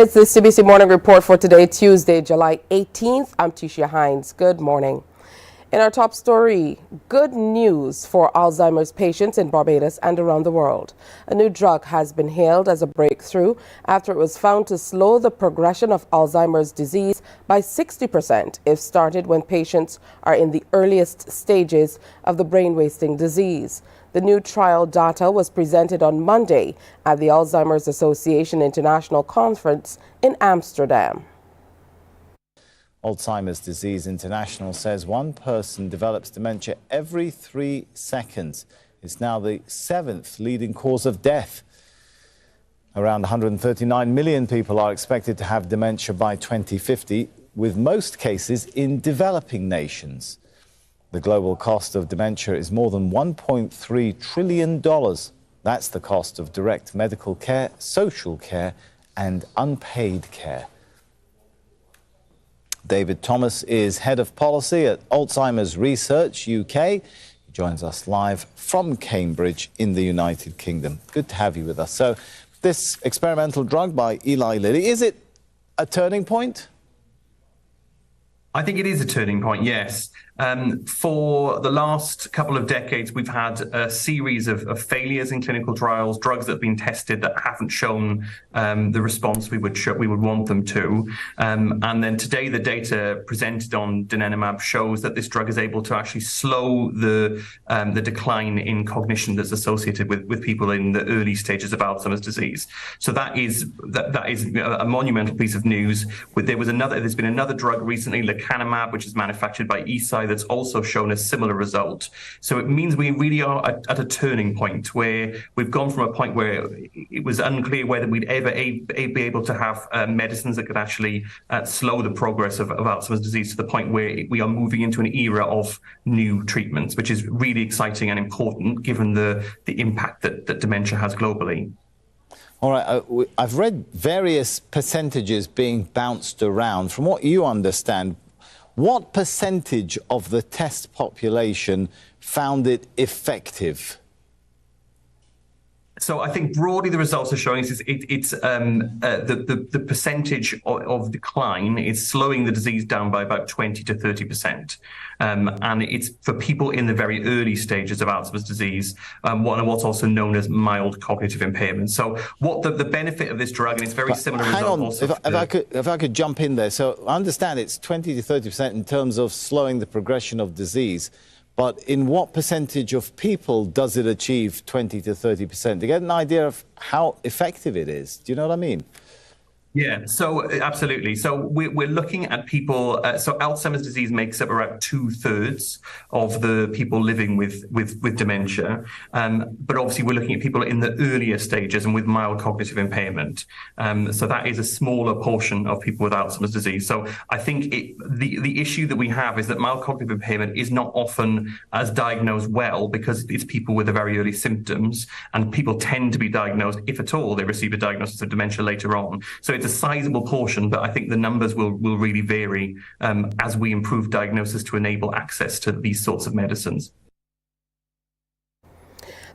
It's the CBC Morning Report for today, Tuesday, July 18th. I'm Tisha Hines. Good morning. In our top story, good news for Alzheimer's patients in Barbados and around the world. A new drug has been hailed as a breakthrough after it was found to slow the progression of Alzheimer's disease by 60% if started when patients are in the earliest stages of the brain-wasting disease. The new trial data was presented on Monday at the Alzheimer's Association International Conference in Amsterdam. Alzheimer's Disease International says one person develops dementia every 3 seconds. It's now the 7th leading cause of death. Around 139 million people are expected to have dementia by 2050, with most cases in developing nations. The global cost of dementia is more than $1.3 trillion. That's the cost of direct medical care, social care, and unpaid care. David Thomas is Head of Policy at Alzheimer's Research UK. He joins us live from Cambridge in the United Kingdom. Good to have you with us. So, this experimental drug by Eli Lilly, is it a turning point? I think it is a turning point, yes. For the last couple of decades, we've had a series of failures in clinical trials, drugs that have been tested that haven't shown the response we would want them to. And then today, the data presented on donanemab shows that this drug is able to actually slow the decline in cognition that's associated with people in the early stages of Alzheimer's disease. So that is a monumental piece of news. There's been another drug recently, lecanemab, which is manufactured by Eisai, that's also shown a similar result. So it means we really are at a turning point where we've gone from a point where it was unclear whether we'd ever be able to have medicines that could actually slow the progress of Alzheimer's disease to the point where we are moving into an era of new treatments, which is really exciting and important given the impact that dementia has globally. All right, I've read various percentages being bounced around. From what you understand, what percentage of the test population found it effective? So I think broadly the results are showing the percentage of decline is slowing the disease down by about 20 to 30%. And it's for people in the very early stages of Alzheimer's disease, what's also known as mild cognitive impairment. So what the benefit of this drug, and it's very similar result. If I could jump in there. So I understand it's 20 to 30% in terms of slowing the progression of disease. But in what percentage of people does it achieve 20 to 30%? To get an idea of how effective it is. Do you know what I mean? Yeah, so absolutely. So we're looking at people. So Alzheimer's disease makes up around 2/3 of the people living with dementia. But obviously, we're looking at people in the earlier stages and with mild cognitive impairment. So that is a smaller portion of people with Alzheimer's disease. So I think the issue that we have is that mild cognitive impairment is not often as diagnosed well because it's people with the very early symptoms, and people tend to be diagnosed, if at all, they receive a diagnosis of dementia later on. So it's a sizable portion, but I think the numbers will really vary as we improve diagnosis to enable access to these sorts of medicines.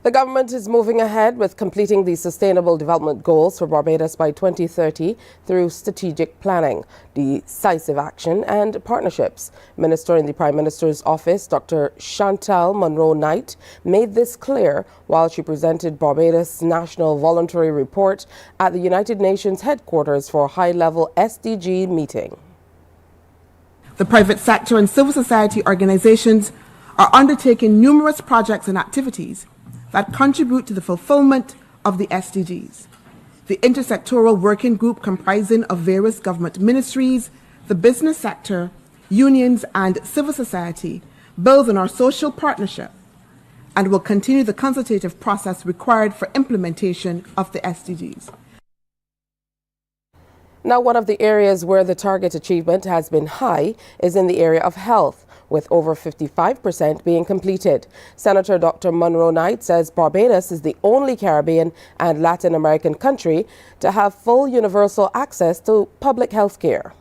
The government is moving ahead with completing the Sustainable Development Goals for Barbados by 2030 through strategic planning, decisive action and partnerships. Minister in the Prime Minister's office, Dr. Chantal Munro-Knight, made this clear while she presented Barbados' National Voluntary Report at the United Nations headquarters for a high-level SDG meeting. The private sector and civil society organizations are undertaking numerous projects and activities that contribute to the fulfillment of the SDGs. The intersectoral working group comprising of various government ministries, the business sector, unions and civil society builds on our social partnership and will continue the consultative process required for implementation of the SDGs. Now, one of the areas where the target achievement has been high is in the area of health, with over 55% being completed. Senator Dr. Munro-Knight says Barbados is the only Caribbean and Latin American country to have full universal access to public health care.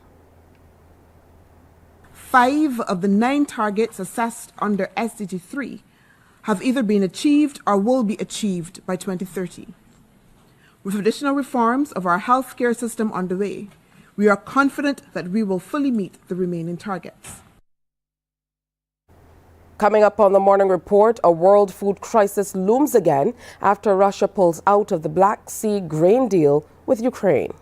5 of the 9 targets assessed under SDG 3 have either been achieved or will be achieved by 2030. With additional reforms of our healthcare system underway, we are confident that we will fully meet the remaining targets. Coming up on the morning report, a world food crisis looms again after Russia pulls out of the Black Sea grain deal with Ukraine.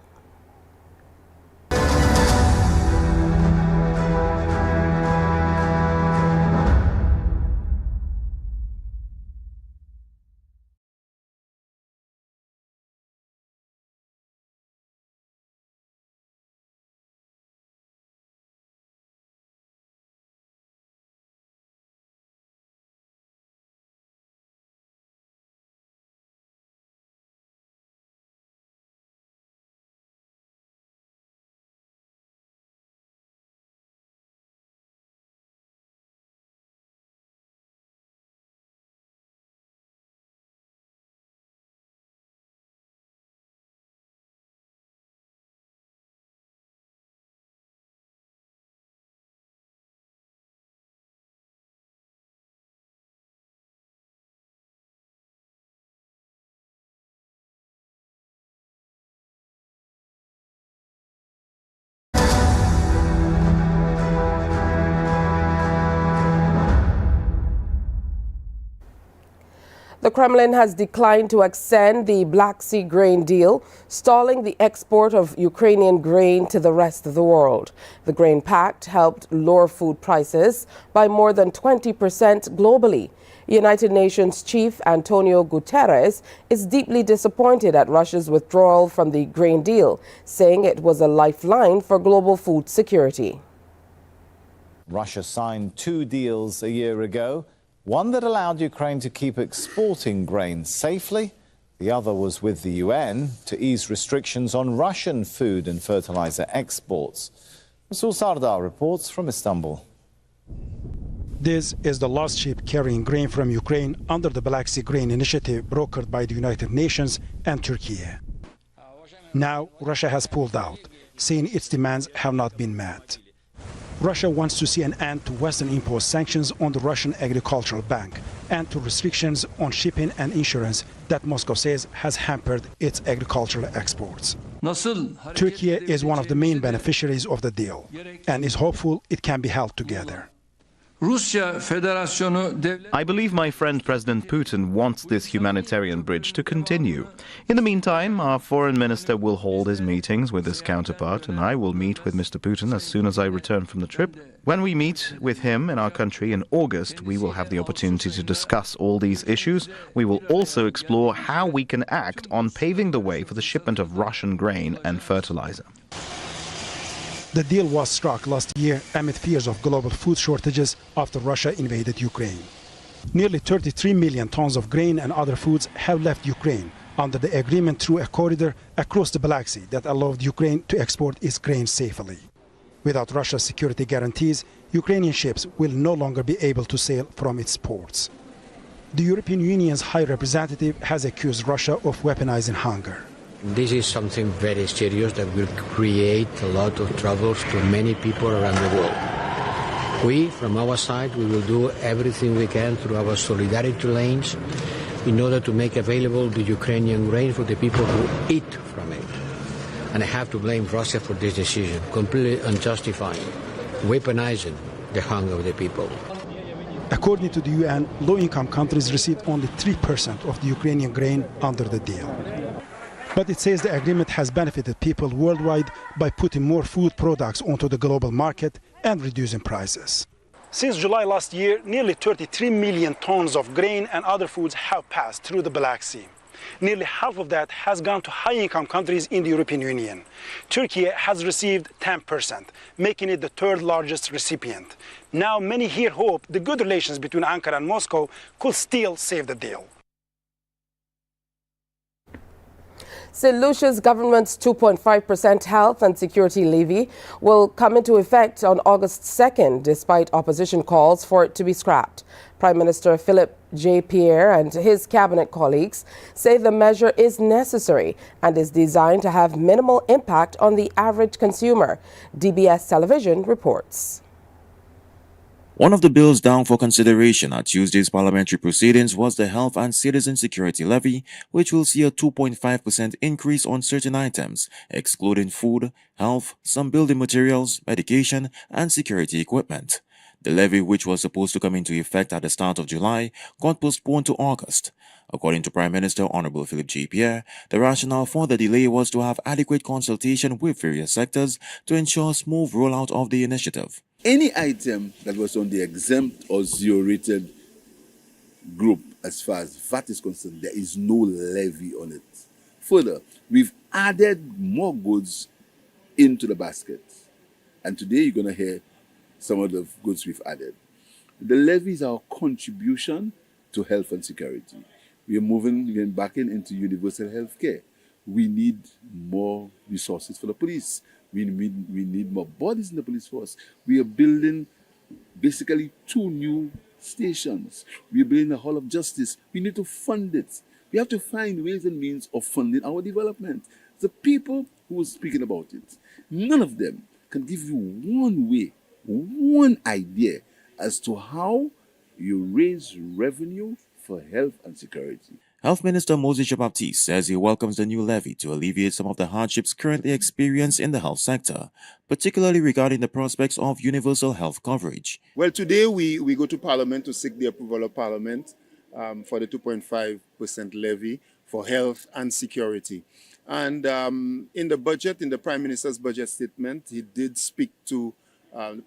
The Kremlin has declined to extend the Black Sea grain deal, stalling the export of Ukrainian grain to the rest of the world. The grain pact helped lower food prices by more than 20% globally. United Nations Chief Antonio Guterres is deeply disappointed at Russia's withdrawal from the grain deal, saying it was a lifeline for global food security. Russia signed 2 deals a year ago. One that allowed Ukraine to keep exporting grain safely. The other was with the UN to ease restrictions on Russian food and fertilizer exports. Rasul Sardar reports from Istanbul. This is the last ship carrying grain from Ukraine under the Black Sea Grain Initiative brokered by the United Nations and Turkey. Now Russia has pulled out, saying its demands have not been met. Russia wants to see an end to Western imposed sanctions on the Russian Agricultural Bank and to restrictions on shipping and insurance that Moscow says has hampered its agricultural exports. Turkey is one of the main beneficiaries of the deal and is hopeful it can be held together. I believe my friend President Putin wants this humanitarian bridge to continue. In the meantime, our foreign minister will hold his meetings with his counterpart, and I will meet with Mr. Putin as soon as I return from the trip. When we meet with him in our country in August, we will have the opportunity to discuss all these issues. We will also explore how we can act on paving the way for the shipment of Russian grain and fertilizer. The deal was struck last year amid fears of global food shortages after Russia invaded Ukraine. Nearly 33 million tons of grain and other foods have left Ukraine under the agreement through a corridor across the Black Sea that allowed Ukraine to export its grain safely. Without Russia's security guarantees, Ukrainian ships will no longer be able to sail from its ports. The European Union's High Representative has accused Russia of weaponizing hunger. This is something very serious that will create a lot of troubles to many people around the world. We, from our side, we will do everything we can through our solidarity lanes in order to make available the Ukrainian grain for the people who eat from it. And I have to blame Russia for this decision, completely unjustified, weaponizing the hunger of the people. According to the UN, low-income countries received only 3% of the Ukrainian grain under the deal. But it says the agreement has benefited people worldwide by putting more food products onto the global market and reducing prices. Since July last year, nearly 33 million tons of grain and other foods have passed through the Black Sea. Nearly half of that has gone to high-income countries in the European Union. Turkey has received 10%, making it the third largest recipient. Now many here hope the good relations between Ankara and Moscow could still save the deal. St. Lucia's government's 2.5% health and security levy will come into effect on August 2nd, despite opposition calls for it to be scrapped. Prime Minister Philip J. Pierre and his cabinet colleagues say the measure is necessary and is designed to have minimal impact on the average consumer. DBS Television reports. One of the bills down for consideration at Tuesday's parliamentary proceedings was the Health and Citizen Security Levy, which will see a 2.5% increase on certain items, excluding food, health, some building materials, medication, and security equipment. The levy, which was supposed to come into effect at the start of July, got postponed to August. According to Prime Minister Honorable Philip J. Pierre, the rationale for the delay was to have adequate consultation with various sectors to ensure smooth rollout of the initiative. Any item that was on the exempt or zero-rated group, as far as VAT is concerned, there is no levy on it. Further, we've added more goods into the basket. And today you're going to hear some of the goods we've added. The levy is our contribution to health and security. We are moving back into universal health care. We need more resources for the police. We need more bodies in the police force. We are building basically 2 new stations. We are building a Hall of Justice. We need to fund it. We have to find ways and means of funding our development. The people who are speaking about it, none of them can give you one way, one idea as to how you raise revenue for health and security. Health Minister Moses Baptiste says he welcomes the new levy to alleviate some of the hardships currently experienced in the health sector, particularly regarding the prospects of universal health coverage. Well, today we go to Parliament to seek the approval of Parliament for the 2.5% levy for health and security. And in the budget, in the Prime Minister's budget statement, he did speak to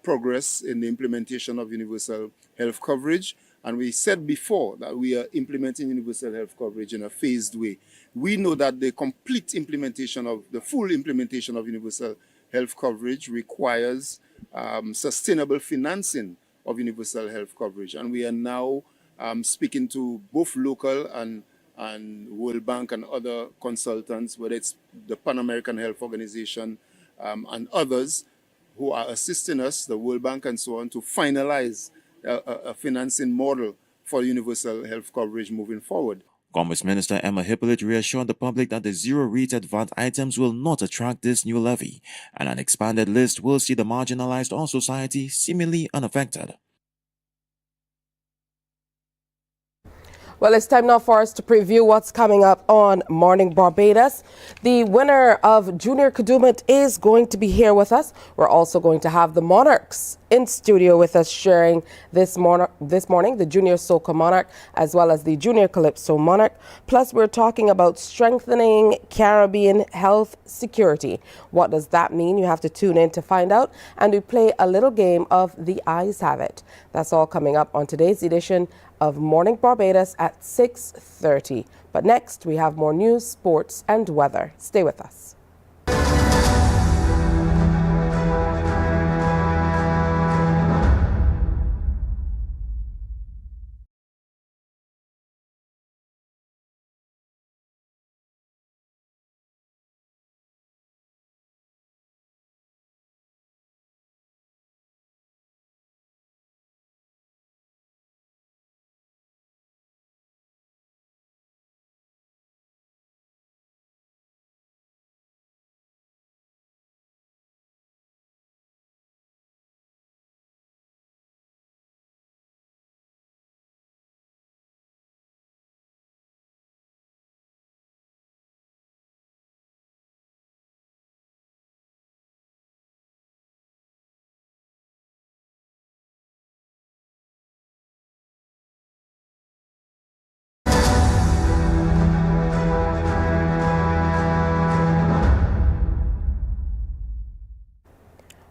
progress in the implementation of universal health coverage. And we said before that we are implementing universal health coverage in a phased way. We know that the complete implementation of the full implementation of universal health coverage requires sustainable financing of universal health coverage. And we are now speaking to both local and World Bank and other consultants, whether it's the Pan American Health Organization and others who are assisting us, the World Bank and so on, to finalize a financing model for universal health coverage moving forward. Commerce Minister Emma Hippolyte reassured the public that the zero-rated VAT items will not attract this new levy, and an expanded list will see the marginalized or society seemingly unaffected. Well, it's time now for us to preview what's coming up on Morning Barbados. The winner of Junior Kadooment is going to be here with us. We're also going to have the Monarchs in studio with us sharing this morning, the Junior Soca Monarch as well as the Junior Calypso Monarch. Plus, we're talking about strengthening Caribbean health security. What does that mean? You have to tune in to find out. And we play a little game of The Eyes Have It. That's all coming up on today's edition of Morning Barbados at 6:30. But next, we have more news, sports, and weather. Stay with us.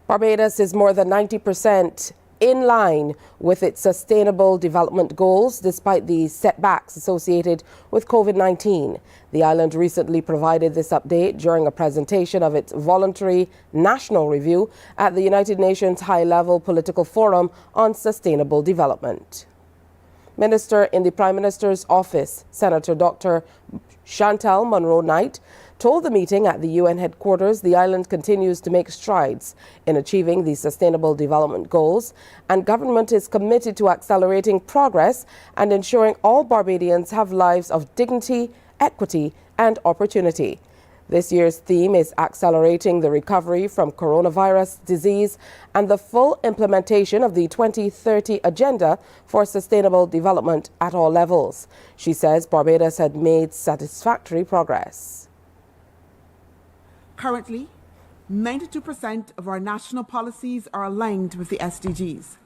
Barbados is more than 90% in line with its sustainable development goals despite the setbacks associated with COVID-19. The island recently provided this update during a presentation of its voluntary national review at the United Nations High-Level Political Forum on Sustainable Development. Minister in the Prime Minister's office, Senator Dr. Chantal Munro-Knight, told the meeting at the UN headquarters the island continues to make strides in achieving the Sustainable Development Goals, and government is committed to accelerating progress and ensuring all Barbadians have lives of dignity, equity, and opportunity. This year's theme is accelerating the recovery from coronavirus disease and the full implementation of the 2030 Agenda for Sustainable Development at all levels. She says Barbados had made satisfactory progress. Currently, 92% of our national policies are aligned with the SDGs.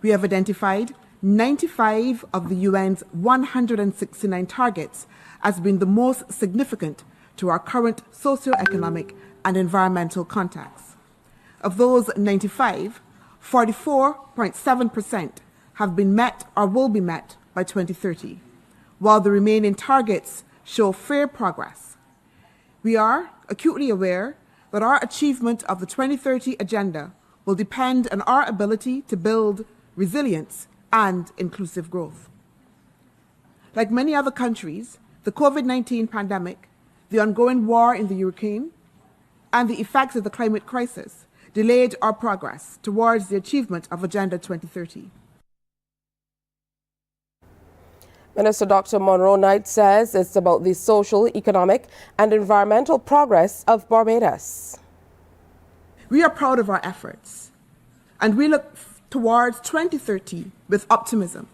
We have identified 95 of the UN's 169 targets as being the most significant to our current socio-economic and environmental contexts. Of those 95, 44.7% have been met or will be met by 2030, while the remaining targets show fair progress. We are acutely aware that our achievement of the 2030 Agenda will depend on our ability to build resilience and inclusive growth. Like many other countries, the COVID-19 pandemic, the ongoing war in the Ukraine, and the effects of the climate crisis delayed our progress towards the achievement of Agenda 2030. Minister Dr. Monroe Knight says it's about the social, economic, and environmental progress of Barbados. We are proud of our efforts, and we look towards 2030 with optimism,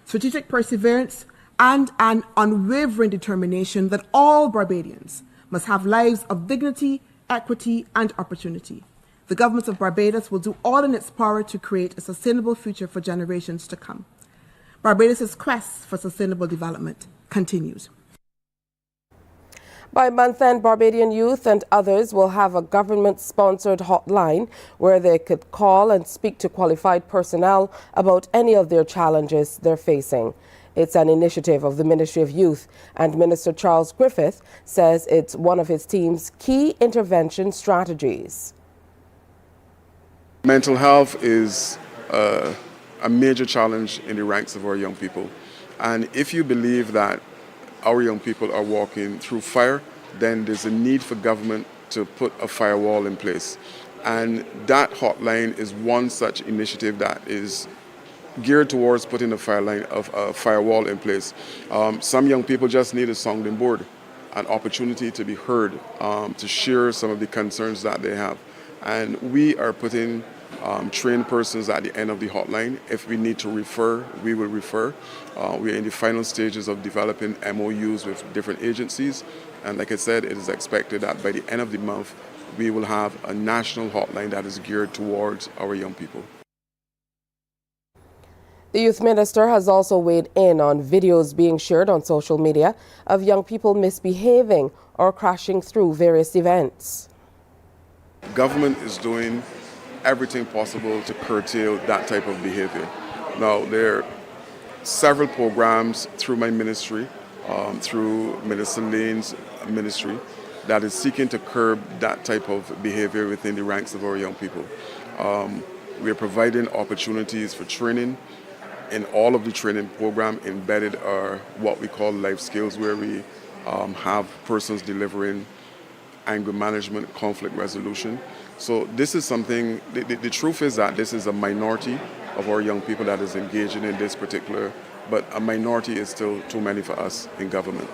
strategic perseverance, and an unwavering determination that all Barbadians must have lives of dignity, equity, and opportunity. The government of Barbados will do all in its power to create a sustainable future for generations to come. Barbados' quest for sustainable development continues. By month-end, Barbadian youth and others will have a government-sponsored hotline where they could call and speak to qualified personnel about any of their challenges they're facing. It's an initiative of the Ministry of Youth, and Minister Charles Griffith says it's one of his team's key intervention strategies. Mental health is a major challenge in the ranks of our young people. And if you believe that our young people are walking through fire, then there's a need for government to put a firewall in place. And that hotline is one such initiative that is geared towards putting a firewall in place. Some young people just need a sounding board, an opportunity to be heard, to share some of the concerns that they have. And we are putting trained persons at the end of the hotline. If we need to refer, we will refer. We are in the final stages of developing MOUs with different agencies. And like I said, it is expected that by the end of the month, we will have a national hotline that is geared towards our young people. The youth minister has also weighed in on videos being shared on social media of young people misbehaving or crashing through various events. Government is doing everything possible to curtail that type of behavior. Now, there are several programs through my ministry, through Minister Lane's ministry, that is seeking to curb that type of behavior within the ranks of our young people. We are providing opportunities for training. In all of the training program embedded are what we call life skills, where we have persons delivering anger management, conflict resolution. So this is something, the truth is that this is a minority of our young people that is engaging in this particular, but a minority is still too many for us in government.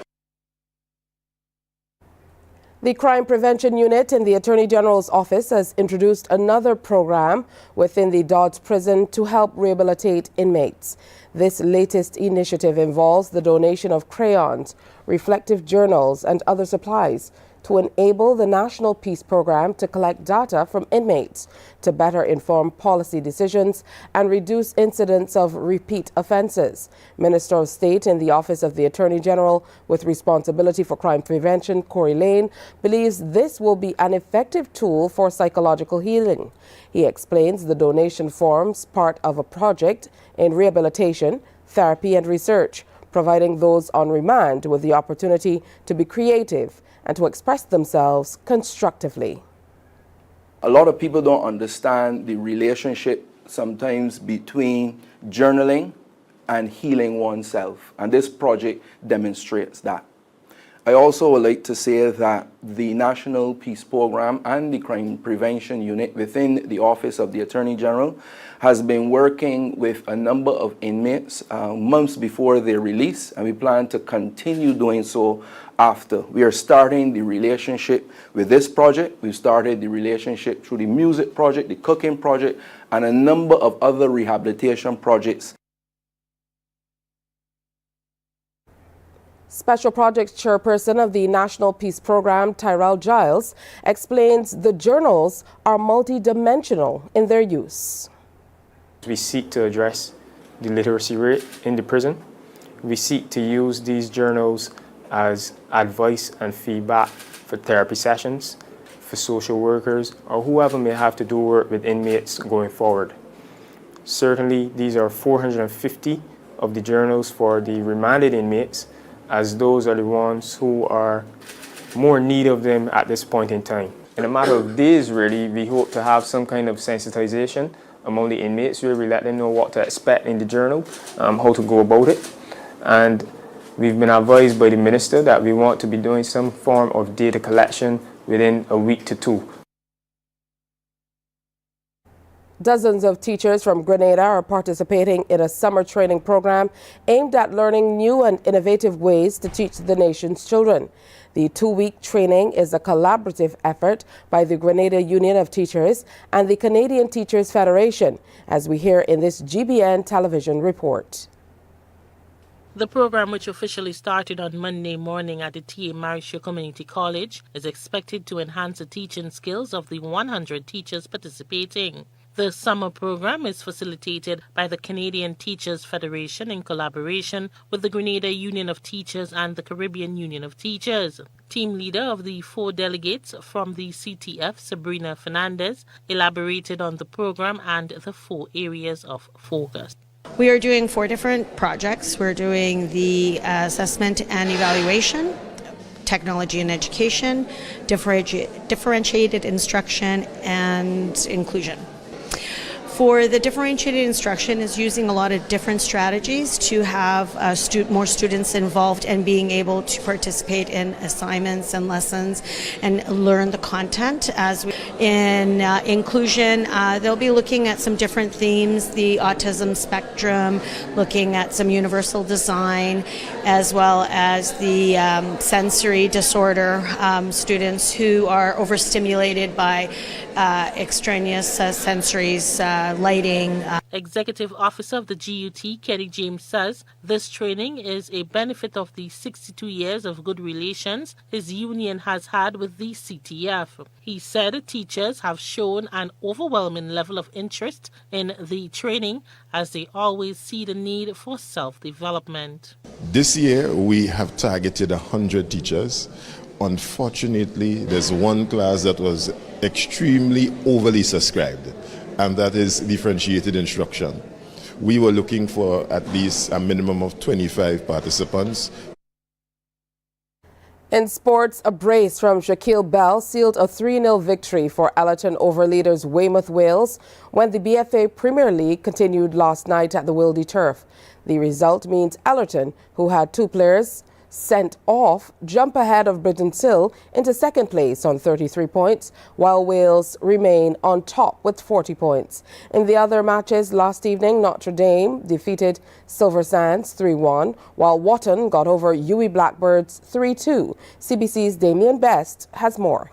The Crime Prevention Unit in the Attorney General's office has introduced another program within the Dodds prison to help rehabilitate inmates. This latest initiative involves the donation of crayons, reflective journals, and other supplies to enable the National Peace Program to collect data from inmates to better inform policy decisions and reduce incidents of repeat offences. Minister of State in the Office of the Attorney General with responsibility for crime prevention, Corey Lane, believes this will be an effective tool for psychological healing. He explains the donation forms part of a project in rehabilitation, therapy and research, providing those on remand with the opportunity to be creative and to express themselves constructively. A lot of people don't understand the relationship sometimes between journaling and healing oneself, and this project demonstrates that. I also would like to say that the National Peace Program and the Crime Prevention Unit within the Office of the Attorney General has been working with a number of inmates months before their release, and we plan to continue doing so after. We are starting the relationship with this project. We've started the relationship through the music project, the cooking project, and a number of other rehabilitation projects. Special Projects Chairperson of the National Peace Program, Tyrell Giles, explains the journals are multidimensional in their use. We seek to address the literacy rate in the prison. We seek to use these journals as advice and feedback for therapy sessions, for social workers, or whoever may have to do work with inmates going forward. Certainly, these are 450 of the journals for the remanded inmates, as those are the ones who are more in need of them at this point in time. In a matter of days, really, we hope to have some kind of sensitization among the inmates, where we let them know what to expect in the journal, how to go about it. And we've been advised by the minister that we want to be doing some form of data collection within a week to 2. Dozens of teachers from Grenada are participating in a summer training program aimed at learning new and innovative ways to teach the nation's children. The 2-week training is a collaborative effort by the Grenada Union of Teachers and the Canadian Teachers Federation, as we hear in this GBN television report. The program, which officially started on Monday morning at the T.A. Marisha Community College, is expected to enhance the teaching skills of the 100 teachers participating. The summer program is facilitated by the Canadian Teachers Federation in collaboration with the Grenada Union of Teachers and the Caribbean Union of Teachers. Team leader of the 4 delegates from the CTF, Sabrina Fernandez, elaborated on the program and the 4 areas of focus. We are doing 4 different projects. We're doing the assessment and evaluation, technology and education, differentiated instruction, and inclusion. For the differentiated instruction is using a lot of different strategies to have more students involved and being able to participate in assignments and lessons and learn the content. In inclusion, they'll be looking at some different themes, the autism spectrum, looking at some universal design, as well as the sensory disorder students who are overstimulated by extraneous sensories, lighting. Executive Officer of the GUT, Kenny James, says this training is a benefit of the 62 years of good relations his union has had with the CTF. He said teachers have shown an overwhelming level of interest in the training, as they always see the need for self-development. This year we have targeted 100 teachers. Unfortunately, there's one class that was extremely overly subscribed, and that is differentiated instruction. We were looking for at least a minimum of 25 participants. In sports, a brace from Shaquille Bell sealed a 3-0 victory for Allerton over leaders Weymouth Wales when the BFA Premier League continued last night at the Wildy Turf. The result means Allerton, who had 2 players sent off, jump ahead of Britain's Hill into second place on 33 points, while Wales remain on top with 40 points. In the other matches last evening, Notre Dame defeated Silver Sands 3-1, while Wotton got over UWI Blackbirds 3-2. CBC's Damien Best has more.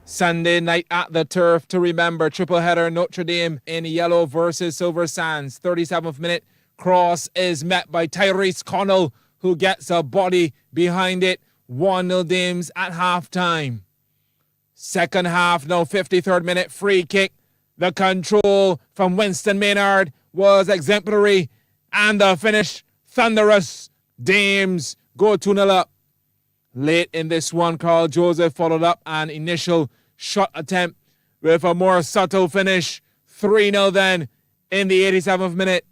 Sunday night at the Turf to remember, triple header Notre Dame in yellow versus Silver Sands. 37th minute, cross is met by Tyrese Connell, who gets a body behind it. 1-0 Dames at halftime. Second half, now 53rd minute, free kick. The control from Winston Maynard was exemplary, and the finish thunderous. Dames go 2-0 up. Late in this one, Carl Joseph followed up an initial shot attempt with a more subtle finish. 3-0 then in the 87th minute.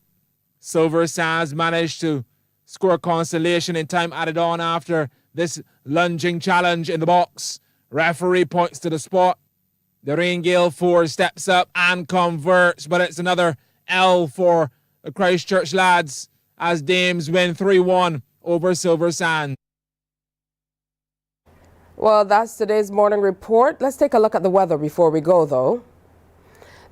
Silver Sands managed to score consolation in time added on after this lunging challenge in the box. Referee points to the spot. The Raingale 4 steps up and converts, but it's another L for the Christchurch lads as Dames win 3-1 over Silver Sands. Well, that's today's morning report. Let's take a look at the weather before we go, though.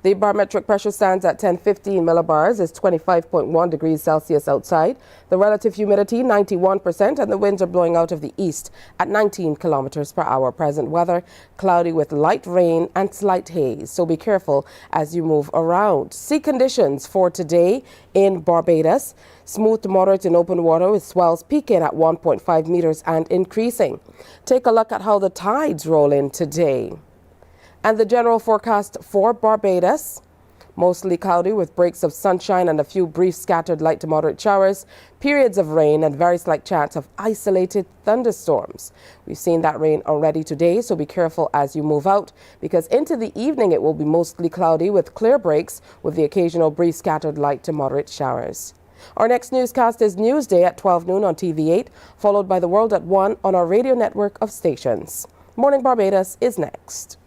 The barometric pressure stands at 1015 millibars. It's 25.1 degrees Celsius outside. The relative humidity, 91%, and the winds are blowing out of the east at 19 kilometers per hour. Present weather, cloudy with light rain and slight haze. So be careful as you move around. Sea conditions for today in Barbados. Smooth to moderate in open water with swells peaking at 1.5 meters and increasing. Take a look at how the tides roll in today. And the general forecast for Barbados, mostly cloudy with breaks of sunshine and a few brief scattered light to moderate showers, periods of rain and very slight chance of isolated thunderstorms. We've seen that rain already today, so be careful as you move out, because into the evening it will be mostly cloudy with clear breaks with the occasional brief scattered light to moderate showers. Our next newscast is Newsday at 12 noon on TV8, followed by The World at 1 on our radio network of stations. Morning Barbados is next.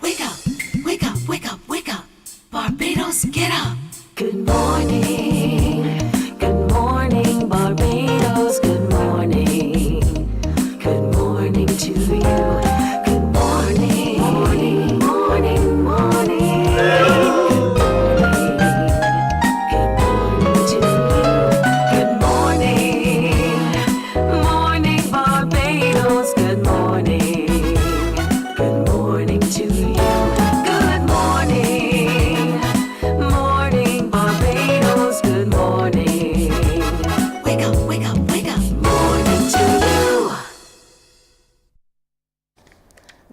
Wake up, wake up, wake up, wake up. Barbados, get up. Good morning. Good morning, Barbados. Good morning. Good morning to you. Good morning. Morning, morning, morning. Good morning to you. Good morning. Morning, Barbados. Good morning. Good morning to you.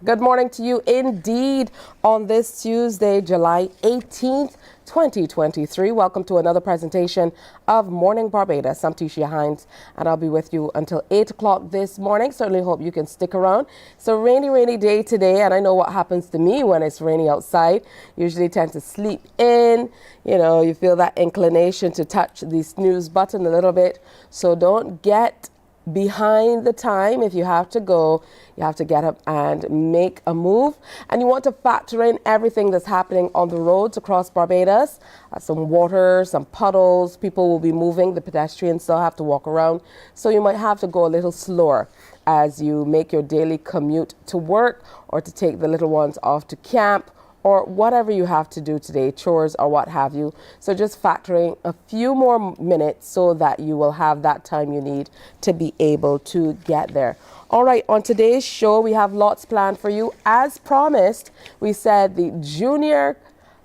Good morning to you indeed on this Tuesday, July 18th, 2023. Welcome to another presentation of Morning Barbados. I'm Tisha Hines, and I'll be with you until 8 o'clock this morning. Certainly hope you can stick around. It's a rainy day today, and I know what happens to me when it's rainy outside. Usually tend to sleep in. You know, you feel that inclination to touch the snooze button a little bit. So don't get behind the time. If you have to go, you have to get up and make a move, and you want to factor in everything that's happening on the roads across Barbados. Some water, some puddles, people will be moving, the pedestrians still have to walk around, so you might have to go a little slower as you make your daily commute to work or to take the little ones off to camp or whatever you have to do today, chores or what have you. So just factoring a few more minutes so that you will have that time you need to be able to get there. All right, on today's show, we have lots planned for you. As promised, we said the junior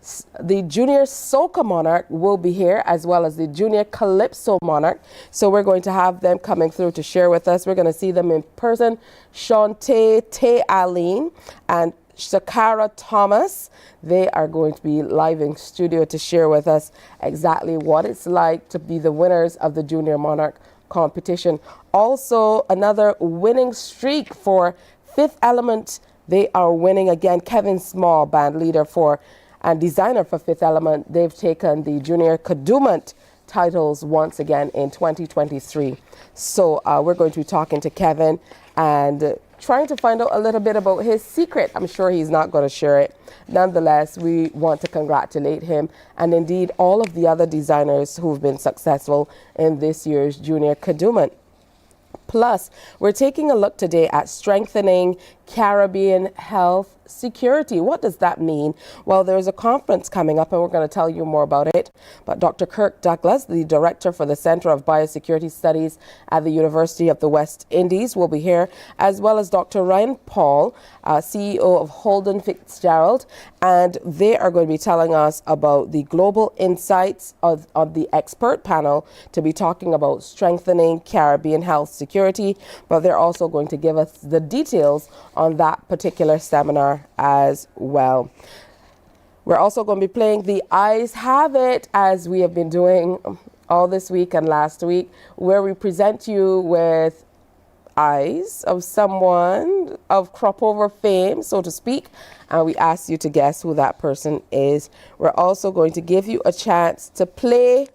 soca Monarch will be here, as well as the junior calypso Monarch. So we're going to have them coming through to share with us. We're going to see them in person. Shantae Aline and Shakara Thomas. They are going to be live in studio to share with us exactly what it's like to be the winners of the Junior Monarch competition. Also, another winning streak for Fifth Element. They are winning again. Kevin Small, band leader for and designer for Fifth Element. They've taken the Junior Kadooment titles once again in 2023. So we're going to be talking to Kevin and trying to find out a little bit about his secret. I'm sure he's not going to share it. Nonetheless, we want to congratulate him and indeed all of the other designers who've been successful in this year's Junior Kadooment. Plus, we're taking a look today at strengthening Caribbean health security. What does that mean? Well, there's a conference coming up and we're going to tell you more about it. But Dr. Kirk Douglas, the director for the Center of Biosecurity Studies at the University of the West Indies, will be here, as well as Dr. Ryan Paul, CEO of Holden Fitzgerald, and they are going to be telling us about the global insights of the expert panel to be talking about strengthening Caribbean health security, but they're also going to give us the details on that particular seminar as well. We're also going to be playing the Eyes Have It, as we have been doing all this week and last week, where we present you with eyes of someone of Cropover fame, so to speak, and we ask you to guess who that person is. We're also going to give you a chance to play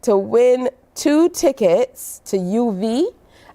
to win 2 tickets to UV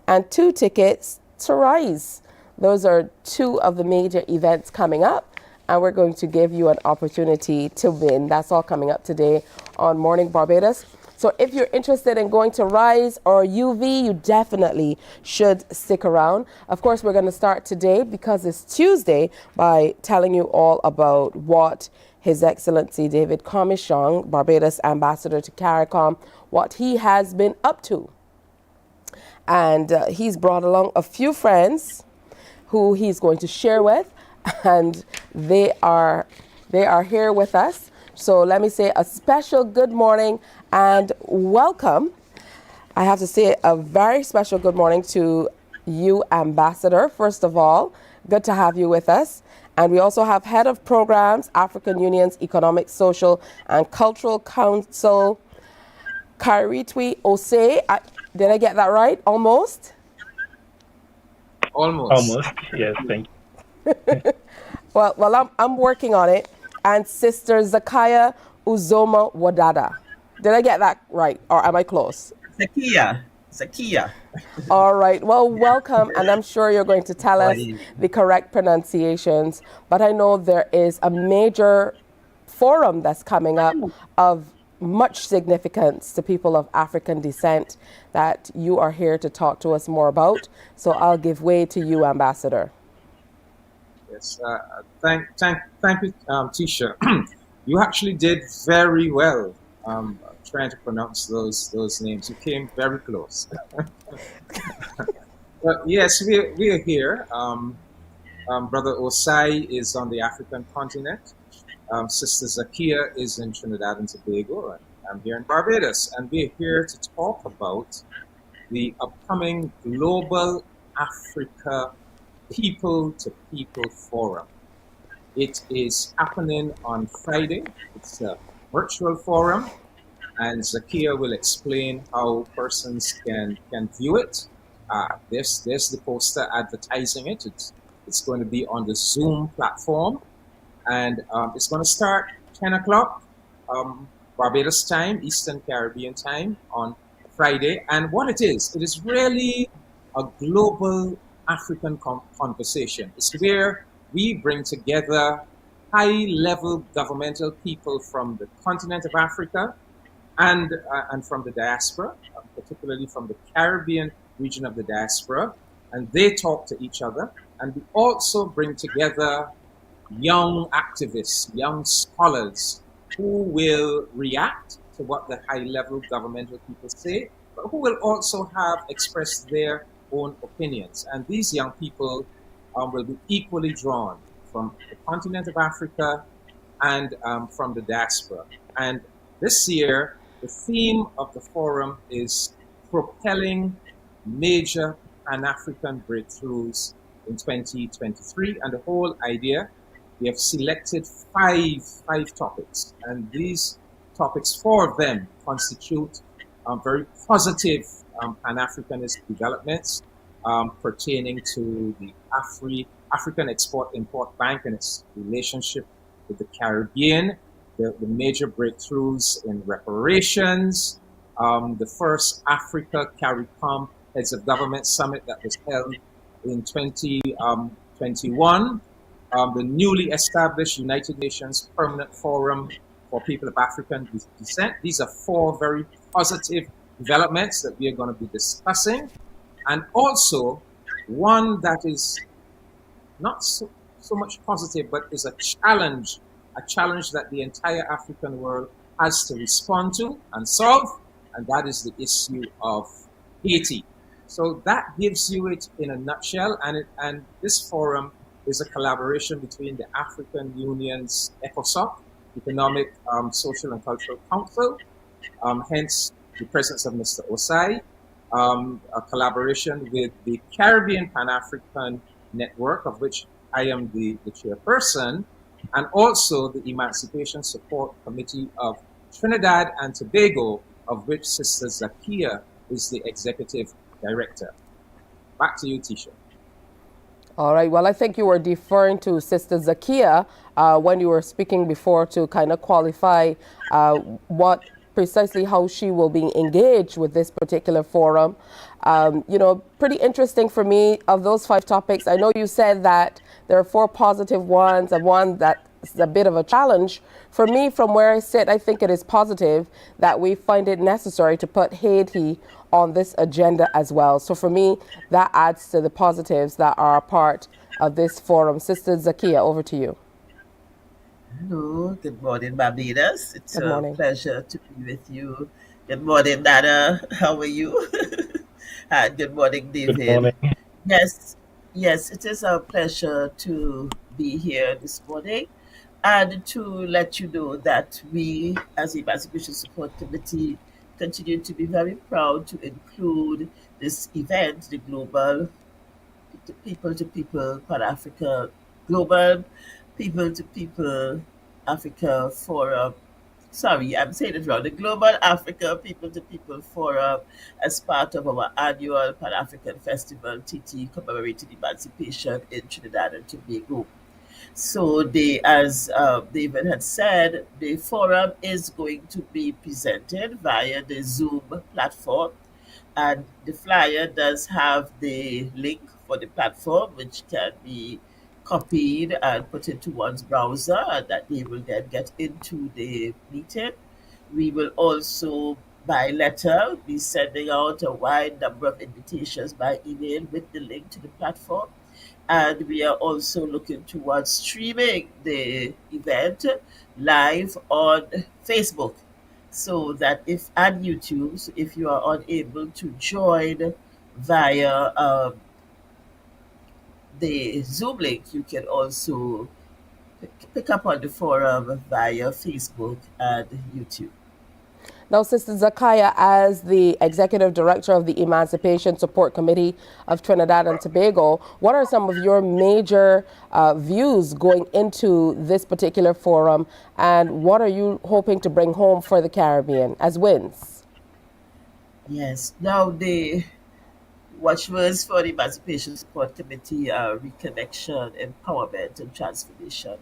and 2 tickets to Rise. Those are 2 of the major events coming up, and we're going to give you an opportunity to win. That's all coming up today on Morning Barbados. So if you're interested in going to RISE or UV, you definitely should stick around. Of course, we're going to start today because it's Tuesday by telling you all about what His Excellency David Commichong, Barbados Ambassador to CARICOM, what he has been up to. And he's brought along a few friends who he's going to share with, and they are here with us. So let me say a special good morning and welcome. I have to say a very special good morning to you, Ambassador. First of all, good to have you with us. And we also have Head of Programs, African Union's Economic, Social and Cultural Council, Kairitwi Osei. Did I get that right? Almost? Almost, yes, thank you. well, I'm working on it. And Sister Zakaya Uzoma Wadada. Did I get that right, or am I close? Zakia. All right, well, welcome, and I'm sure you're going to tell us the correct pronunciations, but I know there is a major forum that's coming up of much significance to people of African descent that you are here to talk to us more about. So I'll give way to you, Ambassador. Yes, thank you, Tisha. You actually did very well trying to pronounce those names. You came very close. But yes, we are here. Brother Osai is on the African continent. Sister Zakia is in Trinidad and Tobago, and I'm here in Barbados. And we're here to talk about the upcoming Global Africa People-to-People Forum. It is happening on Friday. It's a virtual forum, and Zakia will explain how persons can view it. There's the poster advertising it. It's going to be on the Zoom platform. And it's going to start 10 o'clock Barbados time, Eastern Caribbean time on Friday. And what it is really a global African conversation. It's where we bring together high-level governmental people from the continent of Africa and from the diaspora, particularly from the Caribbean region of the diaspora. And they talk to each other. And we also bring together young activists, young scholars who will react to what the high-level governmental people say, but who will also have expressed their own opinions. And these young people will be equally drawn from the continent of Africa and from the diaspora. And this year, the theme of the forum is propelling major Pan-African breakthroughs in 2023. And the whole idea, we have selected five topics, and these topics, 4 of them constitute very positive Pan-Africanist developments pertaining to the African Export-Import Bank and its relationship with the Caribbean, the major breakthroughs in reparations, the first Africa CARICOM Heads of Government Summit that was held in 2021, the newly established United Nations Permanent Forum for People of African Descent. These are 4 very positive developments that we are going to be discussing. And also one that is not so much positive, but is a challenge that the entire African world has to respond to and solve, and that is the issue of Haiti. So that gives you it in a nutshell, and this forum is a collaboration between the African Union's ECOSOC, Economic, Social and Cultural Council, hence the presence of Mr. Osai, a collaboration with the Caribbean Pan-African Network, of which I am the chairperson, and also the Emancipation Support Committee of Trinidad and Tobago, of which Sister Zakia is the executive director. Back to you, Tisha. All right. Well, I think you were deferring to Sister Zakia when you were speaking before to kind of qualify what precisely how she will be engaged with this particular forum. You know, pretty interesting for me of those 5 topics. I know you said that there are 4 positive ones and one that a bit of a challenge. For me, from where I sit, I think it is positive that we find it necessary to put Haiti on this agenda as well. So for me, that adds to the positives that are a part of this forum. Sister Zakia, over to you. Hello, good morning, Barbados. It's Good a morning. pleasure to be with you. Good morning, Nana. How are you? And good morning, Good David. morning. Yes, it is a pleasure to be here this morning and to let you know that we, as the Emancipation Support Committee, continue to be very proud to include this event, the Global People to People Pan Africa Global People to People Africa Forum. Sorry, I'm saying it wrong. The Global Africa People to People Forum as part of our annual Pan African Festival TT commemorating emancipation in Trinidad and Tobago. So they, as David had said, the forum is going to be presented via the Zoom platform, and the flyer does have the link for the platform, which can be copied and put into one's browser, and that they will then get into the meeting. We will also, by letter, be sending out a wide number of invitations by email with the link to the platform. And we are also looking towards streaming the event live on Facebook, so that if and YouTube, so if you are unable to join via the Zoom link, you can also pick up on the forum via Facebook and YouTube. Now, Sister Zakaya, as the Executive Director of the Emancipation Support Committee of Trinidad and Tobago, what are some of your major views going into this particular forum, and what are you hoping to bring home for the Caribbean as wins? Yes. Now, the watchwords for the Emancipation Support Committee are reconnection, empowerment, and transformation.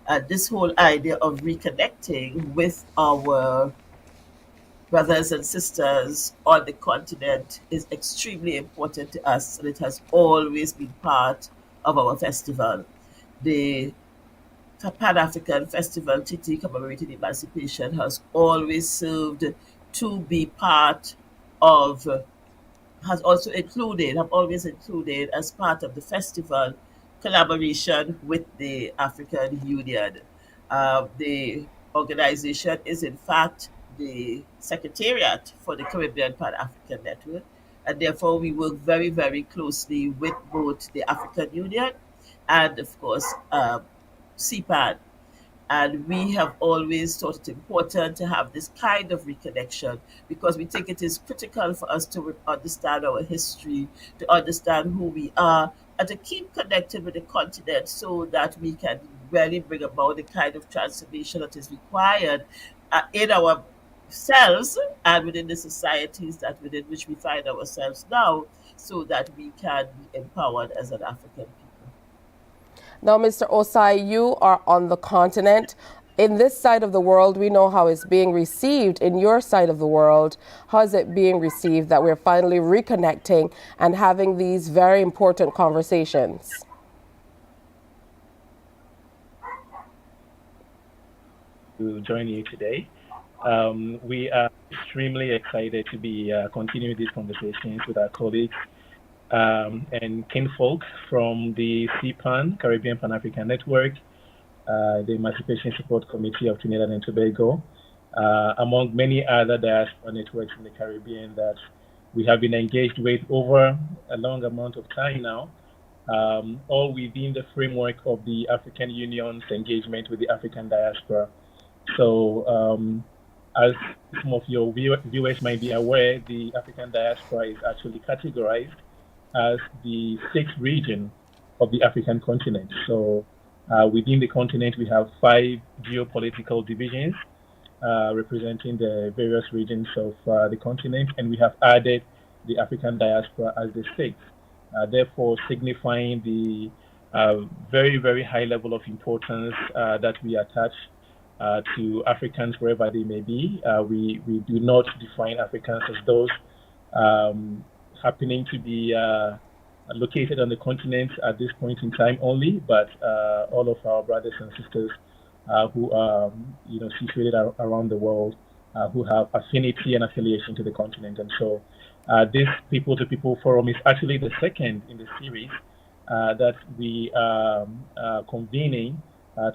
And this whole idea of reconnecting with our brothers and sisters on the continent is extremely important to us, and it has always been part of our festival. The Pan African Festival TT commemorating emancipation has always served to be part of, has also included, have always included as part of the festival collaboration with the African Union. The organization is in fact the secretariat for the Caribbean Pan African Network, and therefore we work very, very closely with both the African Union and, of course, CPAN. And we have always thought it important to have this kind of reconnection because we think it is critical for us to understand our history, to understand who we are, and to keep connected with the continent so that we can really bring about the kind of transformation that is required in ourselves and within the societies that within which we find ourselves now, so that we can be empowered as an African people. Now, Mr. Osai, you are on the continent. In this side of the world, we know how it's being received. In your side of the world, how is it being received that we're finally reconnecting and having these very important conversations? To join you today. We are extremely excited to be continuing these conversations with our colleagues and kinfolk from the CPAN, Caribbean Pan-African Network, the Emancipation Support Committee of Trinidad and Tobago, among many other diaspora networks in the Caribbean that we have been engaged with over a long amount of time now, all within the framework of the African Union's engagement with the African diaspora. So, as some of your viewers might be aware, the African diaspora is actually categorized as the sixth region of the African continent. So within the continent, we have 5 geopolitical divisions representing the various regions of the continent, and we have added the African diaspora as the sixth, therefore signifying the very, very high level of importance that we attach to Africans wherever they may be. We do not define Africans as those happening to be located on the continent at this point in time only, but all of our brothers and sisters who are situated around the world, who have affinity and affiliation to the continent. And so this People-to-People Forum is actually the second in the series that we are convening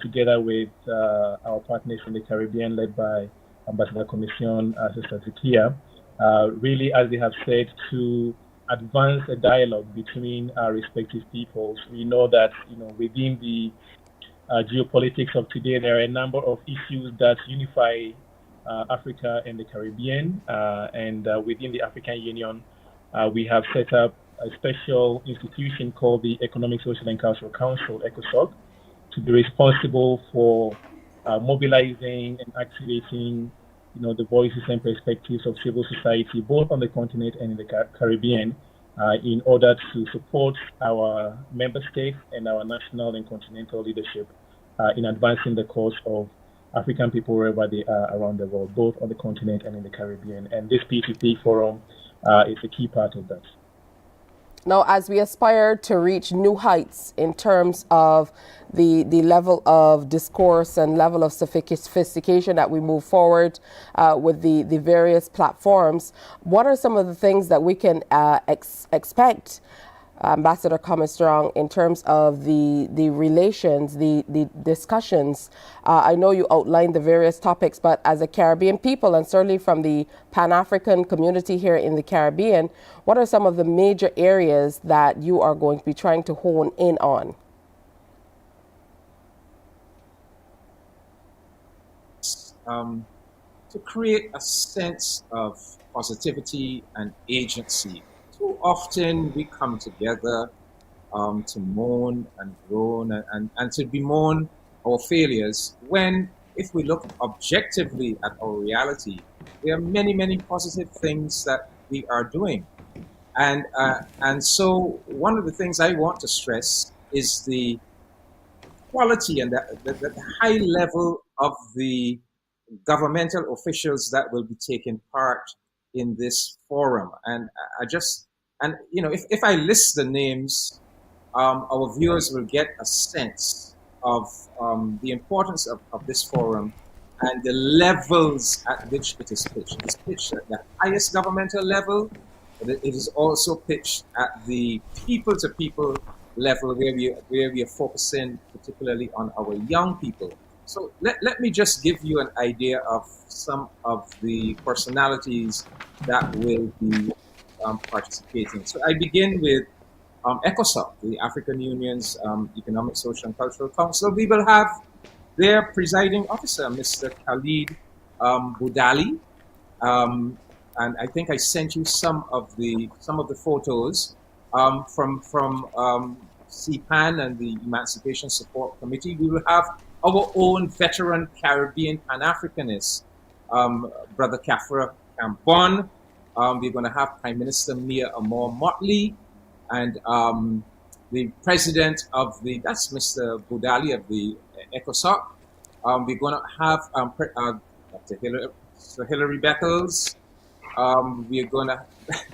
together with our partners in the Caribbean, led by Ambassador Commission Sister Zikia, really, as they have said, to advance a dialogue between our respective peoples. We know that within the geopolitics of today, there are a number of issues that unify Africa and the Caribbean, and within the African Union, we have set up a special institution called the Economic, Social and Cultural Council, ECOSOC, to be responsible for mobilizing and activating the voices and perspectives of civil society, both on the continent and in the Caribbean, in order to support our member states and our national and continental leadership in advancing the cause of African people wherever they are around the world, both on the continent and in the Caribbean. And this P2P forum is a key part of that. Now, as we aspire to reach new heights in terms of the level of discourse and level of sophistication that we move forward with the various platforms, what are some of the things that we can expect, Ambassador Commistrong, in terms of the relations, the discussions? I know you outlined the various topics, but as a Caribbean people, and certainly from the Pan-African community here in the Caribbean, what are some of the major areas that you are going to be trying to hone in on? To create a sense of positivity and agency. Too often we come together to moan and groan and to bemoan our failures, when if we look objectively at our reality, there are many, many positive things that we are doing. And so one of the things I want to stress is the quality and the high level of the governmental officials that will be taking part in this forum. And if I list the names, our viewers will get a sense of the importance of this forum and the levels at which it is pitched. It is pitched at the highest governmental level, but it is also pitched at the people-to-people level, where we are focusing particularly on our young people. So let me just give you an idea of some of the personalities that will be participating. So I begin with ECOSOC, the African Union's Economic, Social and Cultural Council. We will have their presiding officer, Mr. Khalid Boudali, and I think I sent you some of the photos from CPAN and the Emancipation Support Committee. We will have our own veteran Caribbean Pan-Africanist, Brother Kafra Cambon. We're going to have Prime Minister Mia Amor Motley, and the president of that's Mr. Boudali of the ECOSOC. We're going to have Dr. Hilary Beckles. We're going to,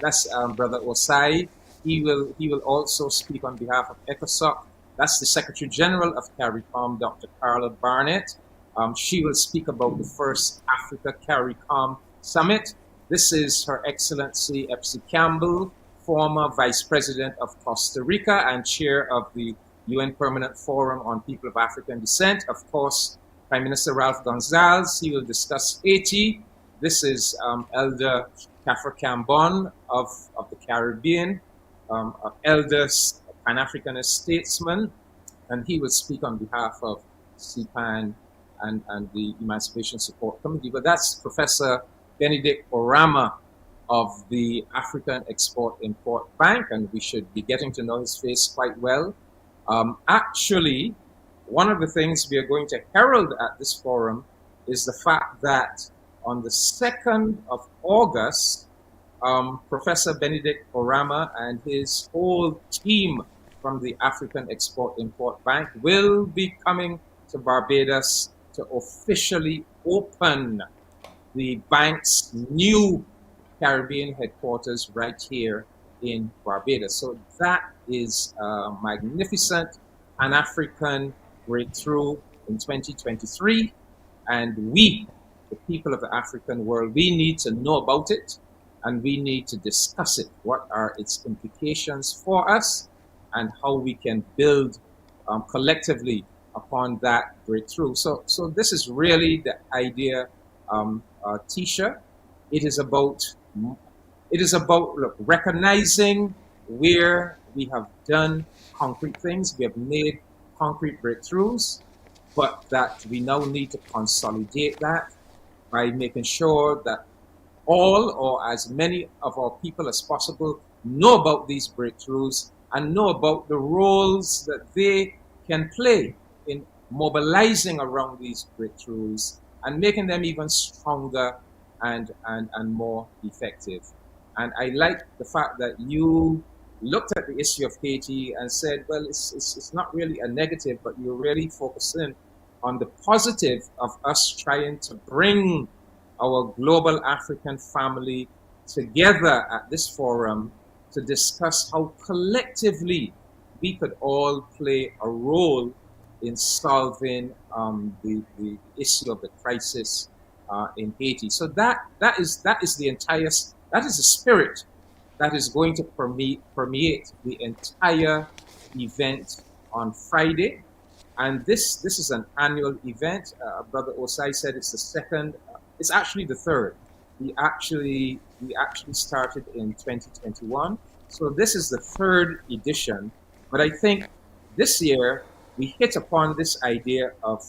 that's Brother Osai. He will also speak on behalf of ECOSOC. That's the Secretary General of CARICOM, Dr. Carla Barnett. She will speak about the first Africa CARICOM Summit. This is Her Excellency Epsie Campbell, former Vice President of Costa Rica and Chair of the UN Permanent Forum on People of African Descent. Of course, Prime Minister Ralph Gonzalez, he will discuss Haiti. This is Elder Kafra Cambon of the Caribbean, Elder Pan-Africanist statesman, and he will speak on behalf of CPAN and the Emancipation Support Committee. But that's Professor Benedict Orama of the African Export-Import Bank, and we should be getting to know his face quite well. Actually, one of the things we are going to herald at this forum is the fact that on the 2nd of August, Professor Benedict Orama and his whole team from the African Export-Import Bank will be coming to Barbados to officially open the bank's new Caribbean headquarters right here in Barbados. So that is a magnificent Pan-African breakthrough in 2023, and we, the people of the African world, we need to know about it, and we need to discuss it. What are its implications for us, and how we can build collectively upon that breakthrough. So this is really the idea, Tisha. It is about look, recognizing where we have done concrete things, we have made concrete breakthroughs, but that we now need to consolidate that by making sure that all or as many of our people as possible know about these breakthroughs and know about the roles that they can play in mobilizing around these breakthroughs and making them even stronger and more effective. And I like the fact that you looked at the issue of Haiti and said, well, it's not really a negative, but you're really focusing on the positive of us trying to bring our global African family together at this forum to discuss how collectively we could all play a role in solving the issue of the crisis in Haiti. So that is the spirit that is going to permeate the entire event on Friday. And this is an annual event. Brother Osai said it's the second. It's actually the third. We actually started in 2021. So this is the third edition. But I think this year we hit upon this idea of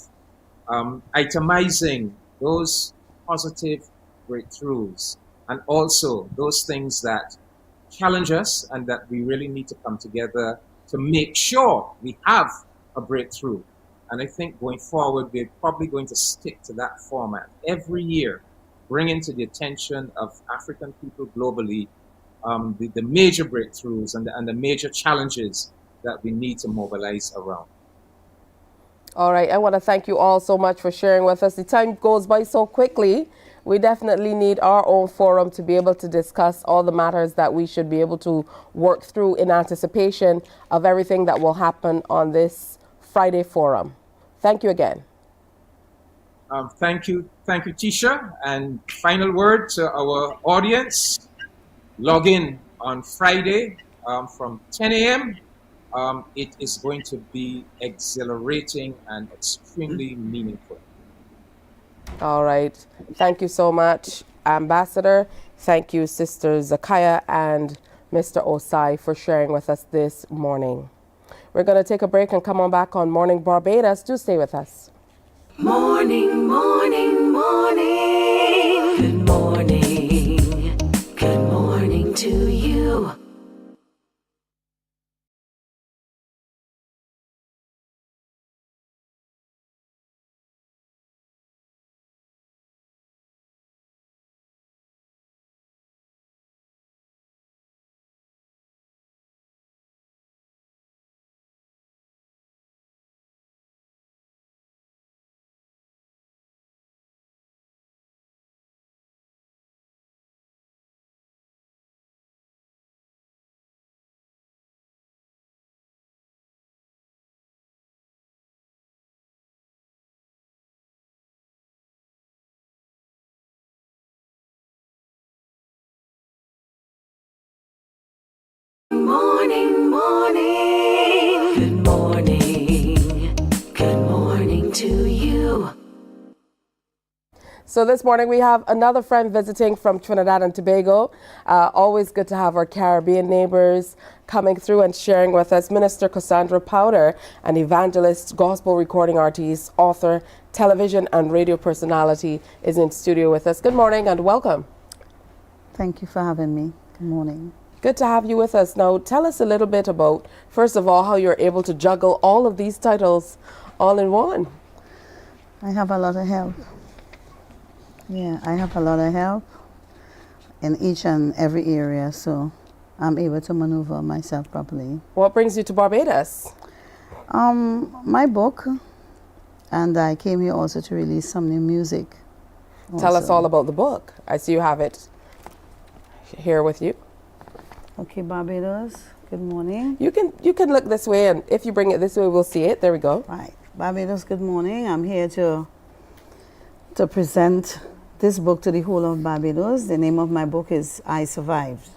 itemizing those positive breakthroughs and also those things that challenge us and that we really need to come together to make sure we have a breakthrough. And I think going forward, we're probably going to stick to that format every year, bringing to the attention of African people globally the major breakthroughs and the major challenges that we need to mobilize around. All right, I want to thank you all so much for sharing with us. The time goes by so quickly. We definitely need our own forum to be able to discuss all the matters that we should be able to work through in anticipation of everything that will happen on this Friday forum. Thank you again. Thank you, Tisha. And final word to our audience, log in on Friday from 10 a.m. It is going to be exhilarating and extremely meaningful. All right. Thank you so much, Ambassador. Thank you, Sister Zakaya and Mr. Osai, for sharing with us this morning. We're going to take a break and come on back on Morning Barbados. Do stay with us. Morning, morning, morning. Good morning. Good morning to you. Morning, morning. Good morning. Good morning to you. So this morning we have another friend visiting from Trinidad and Tobago. Always good to have our Caribbean neighbors coming through and sharing with us. Minister Cassandra Powder, an evangelist, gospel recording artist, author, television and radio personality, is in studio with us. Good morning and welcome. Thank you for having me. Good morning. Good to have you with us. Now, tell us a little bit about, first of all, how you're able to juggle all of these titles all in one. I have a lot of help. Yeah, I have a lot of help in each and every area, so I'm able to maneuver myself properly. What brings you to Barbados? My book, and I came here also to release some new music. Tell us all about the book. I see you have it here with you. Okay, Barbados, good morning. You can look this way, and if you bring it this way, we'll see it. There we go. Right. Barbados, good morning. I'm here to present this book to the whole of Barbados. The name of my book is I Survived.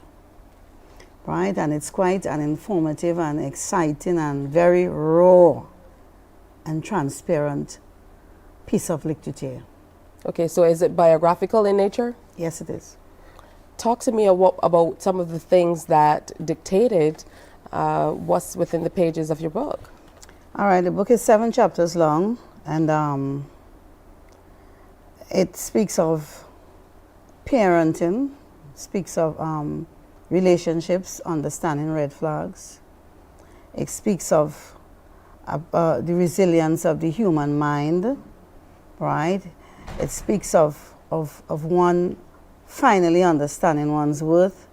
Right? And it's quite an informative and exciting and very raw and transparent piece of literature. Okay, so is it biographical in nature? Yes, it is. Talk to me about some of the things that dictated what's within the pages of your book. All right, the book is 7 chapters long, and it speaks of parenting, speaks of relationships, understanding red flags. It speaks of the resilience of the human mind, right? It speaks of one finally understanding one's worth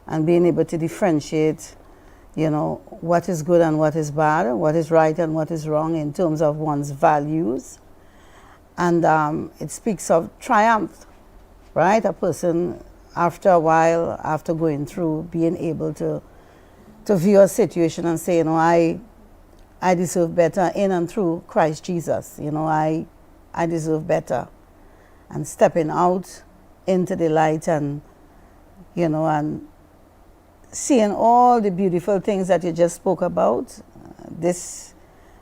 and being able to differentiate, you know, what is good and what is bad, what is right and what is wrong in terms of one's values. And it speaks of triumph, right? A person, after a while, after going through, being able to view a situation and say, you know, I deserve better in and through Christ Jesus. You know, I deserve better. And stepping out into the light and, you know, and seeing all the beautiful things that you just spoke about.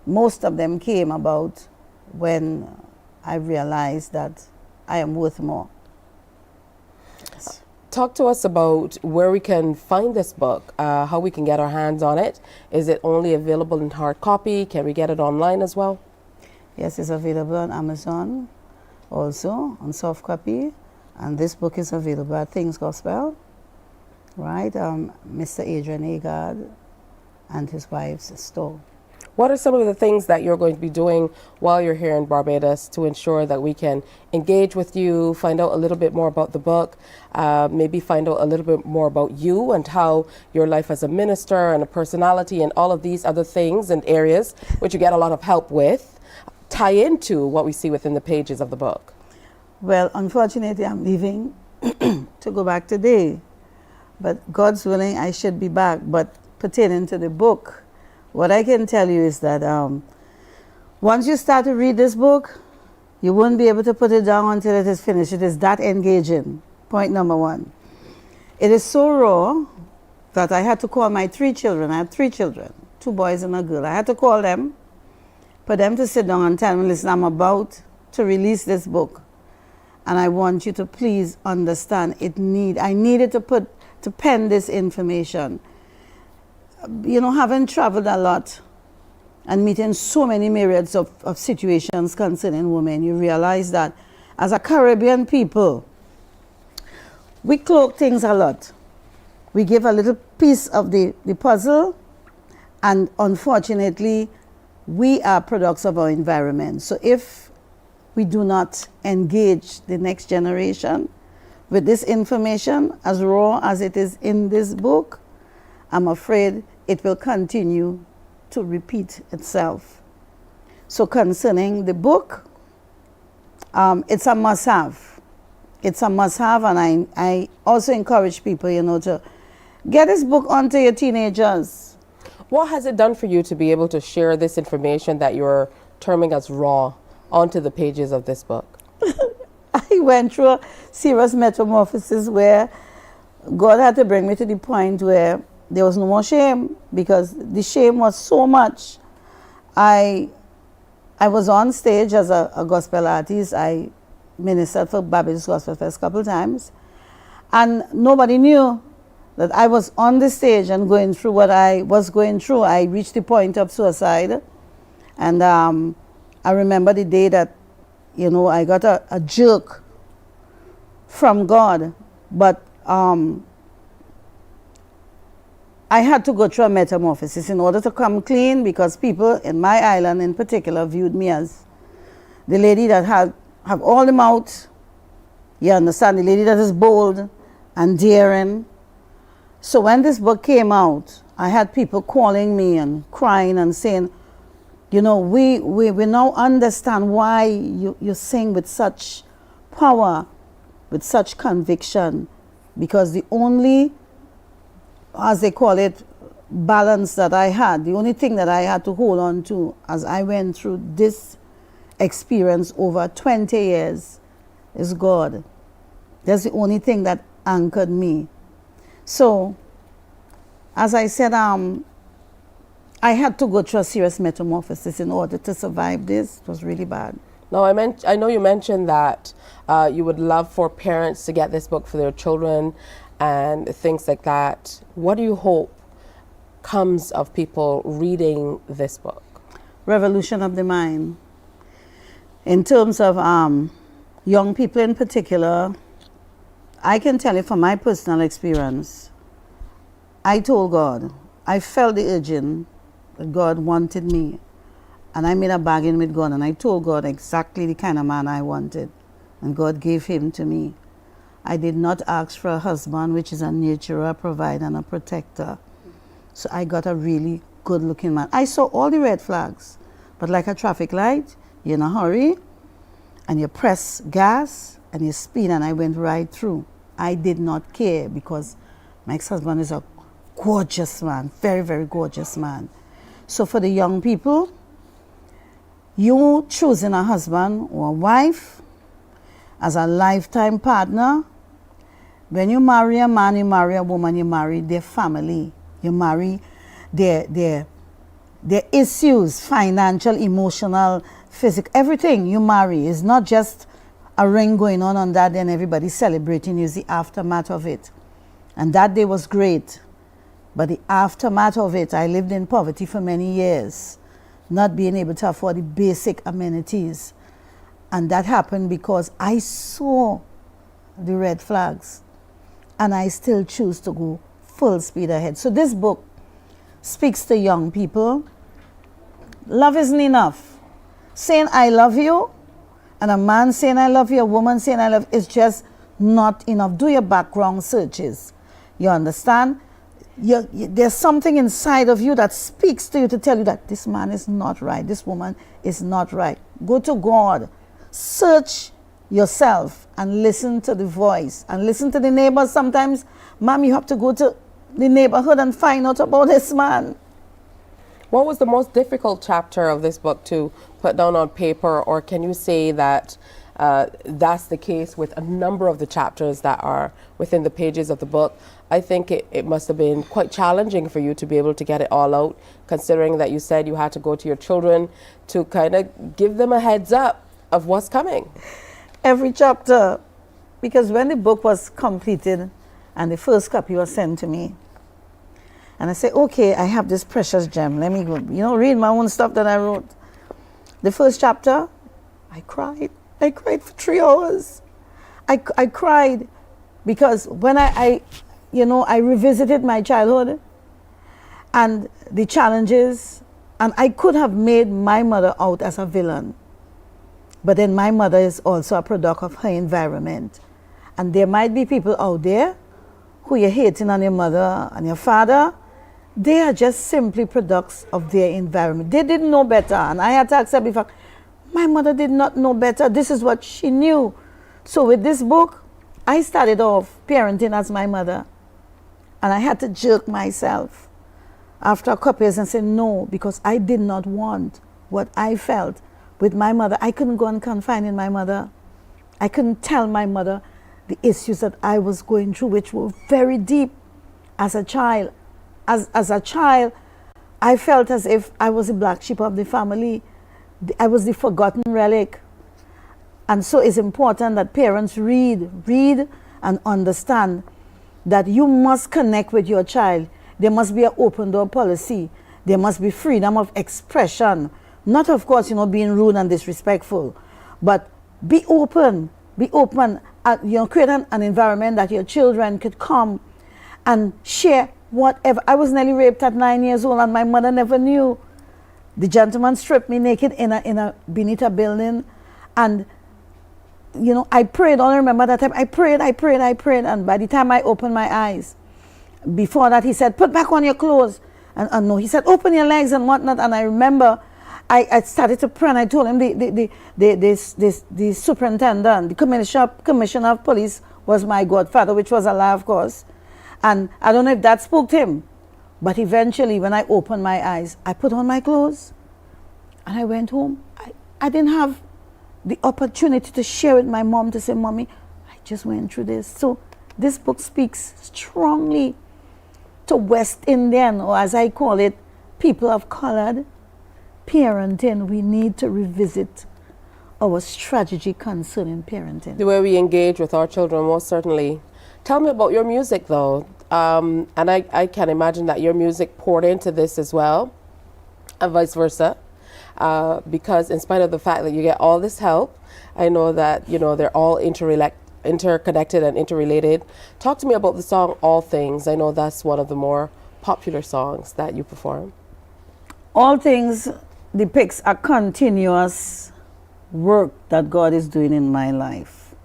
Most of them came about when I realized that I am worth more. Yes. Talk to us about where we can find this book, how we can get our hands on it. Is it only available in hard copy? Can we get it online as well? Yes, it's available on Amazon, also on soft copy. And this book is available at Things Gospel, right? Mr. Adrian Agard and his wife's store. What are some of the things that you're going to be doing while you're here in Barbados to ensure that we can engage with you, find out a little bit more about the book, maybe find out a little bit more about you and how your life as a minister and a personality and all of these other things and areas, which you get a lot of help with, tie into what we see within the pages of the book? Well, unfortunately, I'm leaving to go back today. But God's willing, I should be back. But pertaining to the book, what I can tell you is that once you start to read this book, you won't be able to put it down until it is finished. It is that engaging, point number 1. It is so raw that I had to call my 3 children. I have 3 children, 2 boys and a girl. I had to call them, for them to sit down and tell me, listen, I'm about to release this book. And I want you to please understand I needed to pen this information. You know, having traveled a lot and meeting so many myriads of situations concerning women, you realize that as a Caribbean people, we cloak things a lot. We give a little piece of the puzzle, and unfortunately, we are products of our environment. So if we do not engage the next generation with this information, as raw as it is in this book, I'm afraid it will continue to repeat itself. So concerning the book, it's a must-have. It's a must-have, and I also encourage people, you know, to get this book onto your teenagers. What has it done for you to be able to share this information that you're terming as raw onto the pages of this book? I went through a serious metamorphosis where God had to bring me to the point where there was no more shame, because the shame was so much. I was on stage as a gospel artist. I ministered for Barbados Gospel Fest a couple of times, and nobody knew that I was on the stage and going through what I was going through. I reached the point of suicide, and I remember the day that, you know, I got a jerk from God, but I had to go through a metamorphosis in order to come clean, because people in my island in particular viewed me as the lady that have all the mouth, you understand, the lady that is bold and daring. So when this book came out, I had people calling me and crying and saying, you know, we now understand why you sing with such power, with such conviction, because the only, as they call it, balance that I had, the only thing that I had to hold on to as I went through this experience over 20 years is God. That's the only thing that anchored me. So, as I said, I had to go through a serious metamorphosis in order to survive this. It was really bad. Now, I know you mentioned that you would love for parents to get this book for their children and things like that. What do you hope comes of people reading this book? Revolution of the mind. In terms of young people in particular, I can tell you from my personal experience, I told God, I felt the urging that God wanted me. And I made a bargain with God, and I told God exactly the kind of man I wanted. And God gave him to me. I did not ask for a husband, which is a nurturer, a provider, and a protector. So I got a really good-looking man. I saw all the red flags, but like a traffic light, you're in a hurry, and you press gas, and you speed, and I went right through. I did not care because my ex-husband is a gorgeous man, very, very gorgeous man. So for the young people, you choosing a husband or a wife as a lifetime partner. When you marry a man, you marry a woman, you marry their family. You marry their issues, financial, emotional, physical, everything you marry. Is not just a ring going on that day and everybody celebrating. It's the aftermath of it. And that day was great. But the aftermath of it, I lived in poverty for many years, not being able to afford the basic amenities. And that happened because I saw the red flags and I still choose to go full speed ahead. So this book speaks to young people. Love isn't enough. Saying I love you, and a man saying I love you, a woman saying I love you, is just not enough. Do your background searches. You understand? There's something inside of you that speaks to you to tell you that this man is not right, this woman is not right. Go to God, search yourself and listen to the voice and listen to the neighbors. Sometimes, Mom, you have to go to the neighborhood and find out about this man. What was the most difficult chapter of this book to put down on paper, or can you say that that's the case with a number of the chapters that are within the pages of the book? I think it must have been quite challenging for you to be able to get it all out, considering that you said you had to go to your children to kind of give them a heads up of what's coming. Every chapter, because when the book was completed and the first copy was sent to me, and I said, okay, I have this precious gem. Let me go, read my own stuff that I wrote. The first chapter, I cried. I cried for 3 hours. I cried because when I revisited my childhood and the challenges, and I could have made my mother out as a villain. But then my mother is also a product of her environment. And there might be people out there who you're hating on your mother and your father. They are just simply products of their environment. They didn't know better. And I had to accept the fact, my mother did not know better. This is what she knew. So with this book, I started off parenting as my mother. And I had to jerk myself after a couple years and say no, because I did not want what I felt with my mother. I couldn't go and confide in my mother. I couldn't tell my mother the issues that I was going through, which were very deep as a child. As a child, I felt as if I was the black sheep of the family. I was the forgotten relic. And so it's important that parents read and understand that you must connect with your child. There must be an open door policy. There must be freedom of expression. Not, of course, being rude and disrespectful, but be open. Be open. Create an environment that your children could come and share whatever. I was nearly raped at 9 years old, and my mother never knew. The gentleman stripped me naked beneath a building, and I prayed. I remember that time. I prayed, and by the time I opened my eyes, before that he said, "Put back on your clothes," and no, he said, "Open your legs" and whatnot. And I remember, I started to pray, and I told him the superintendent, the commissioner of police was my godfather, which was a lie, of course. And I don't know if that spoke to him, But eventually, when I opened my eyes, I put on my clothes and I went home. I didn't have the opportunity to share with my mom to say, Mommy, I just went through this. So this book speaks strongly to West Indian, or as I call it, people of colored parenting. We need to revisit our strategy concerning parenting. The way we engage with our children, most certainly. Tell me about your music, though. And I can imagine that your music poured into this as well, and vice versa. Because in spite of the fact that you get all this help, I know that, you know, they're all interconnected and interrelated. Talk to me about the song All Things. I know that's one of the more popular songs that you perform. All Things depicts a continuous work that God is doing in my life.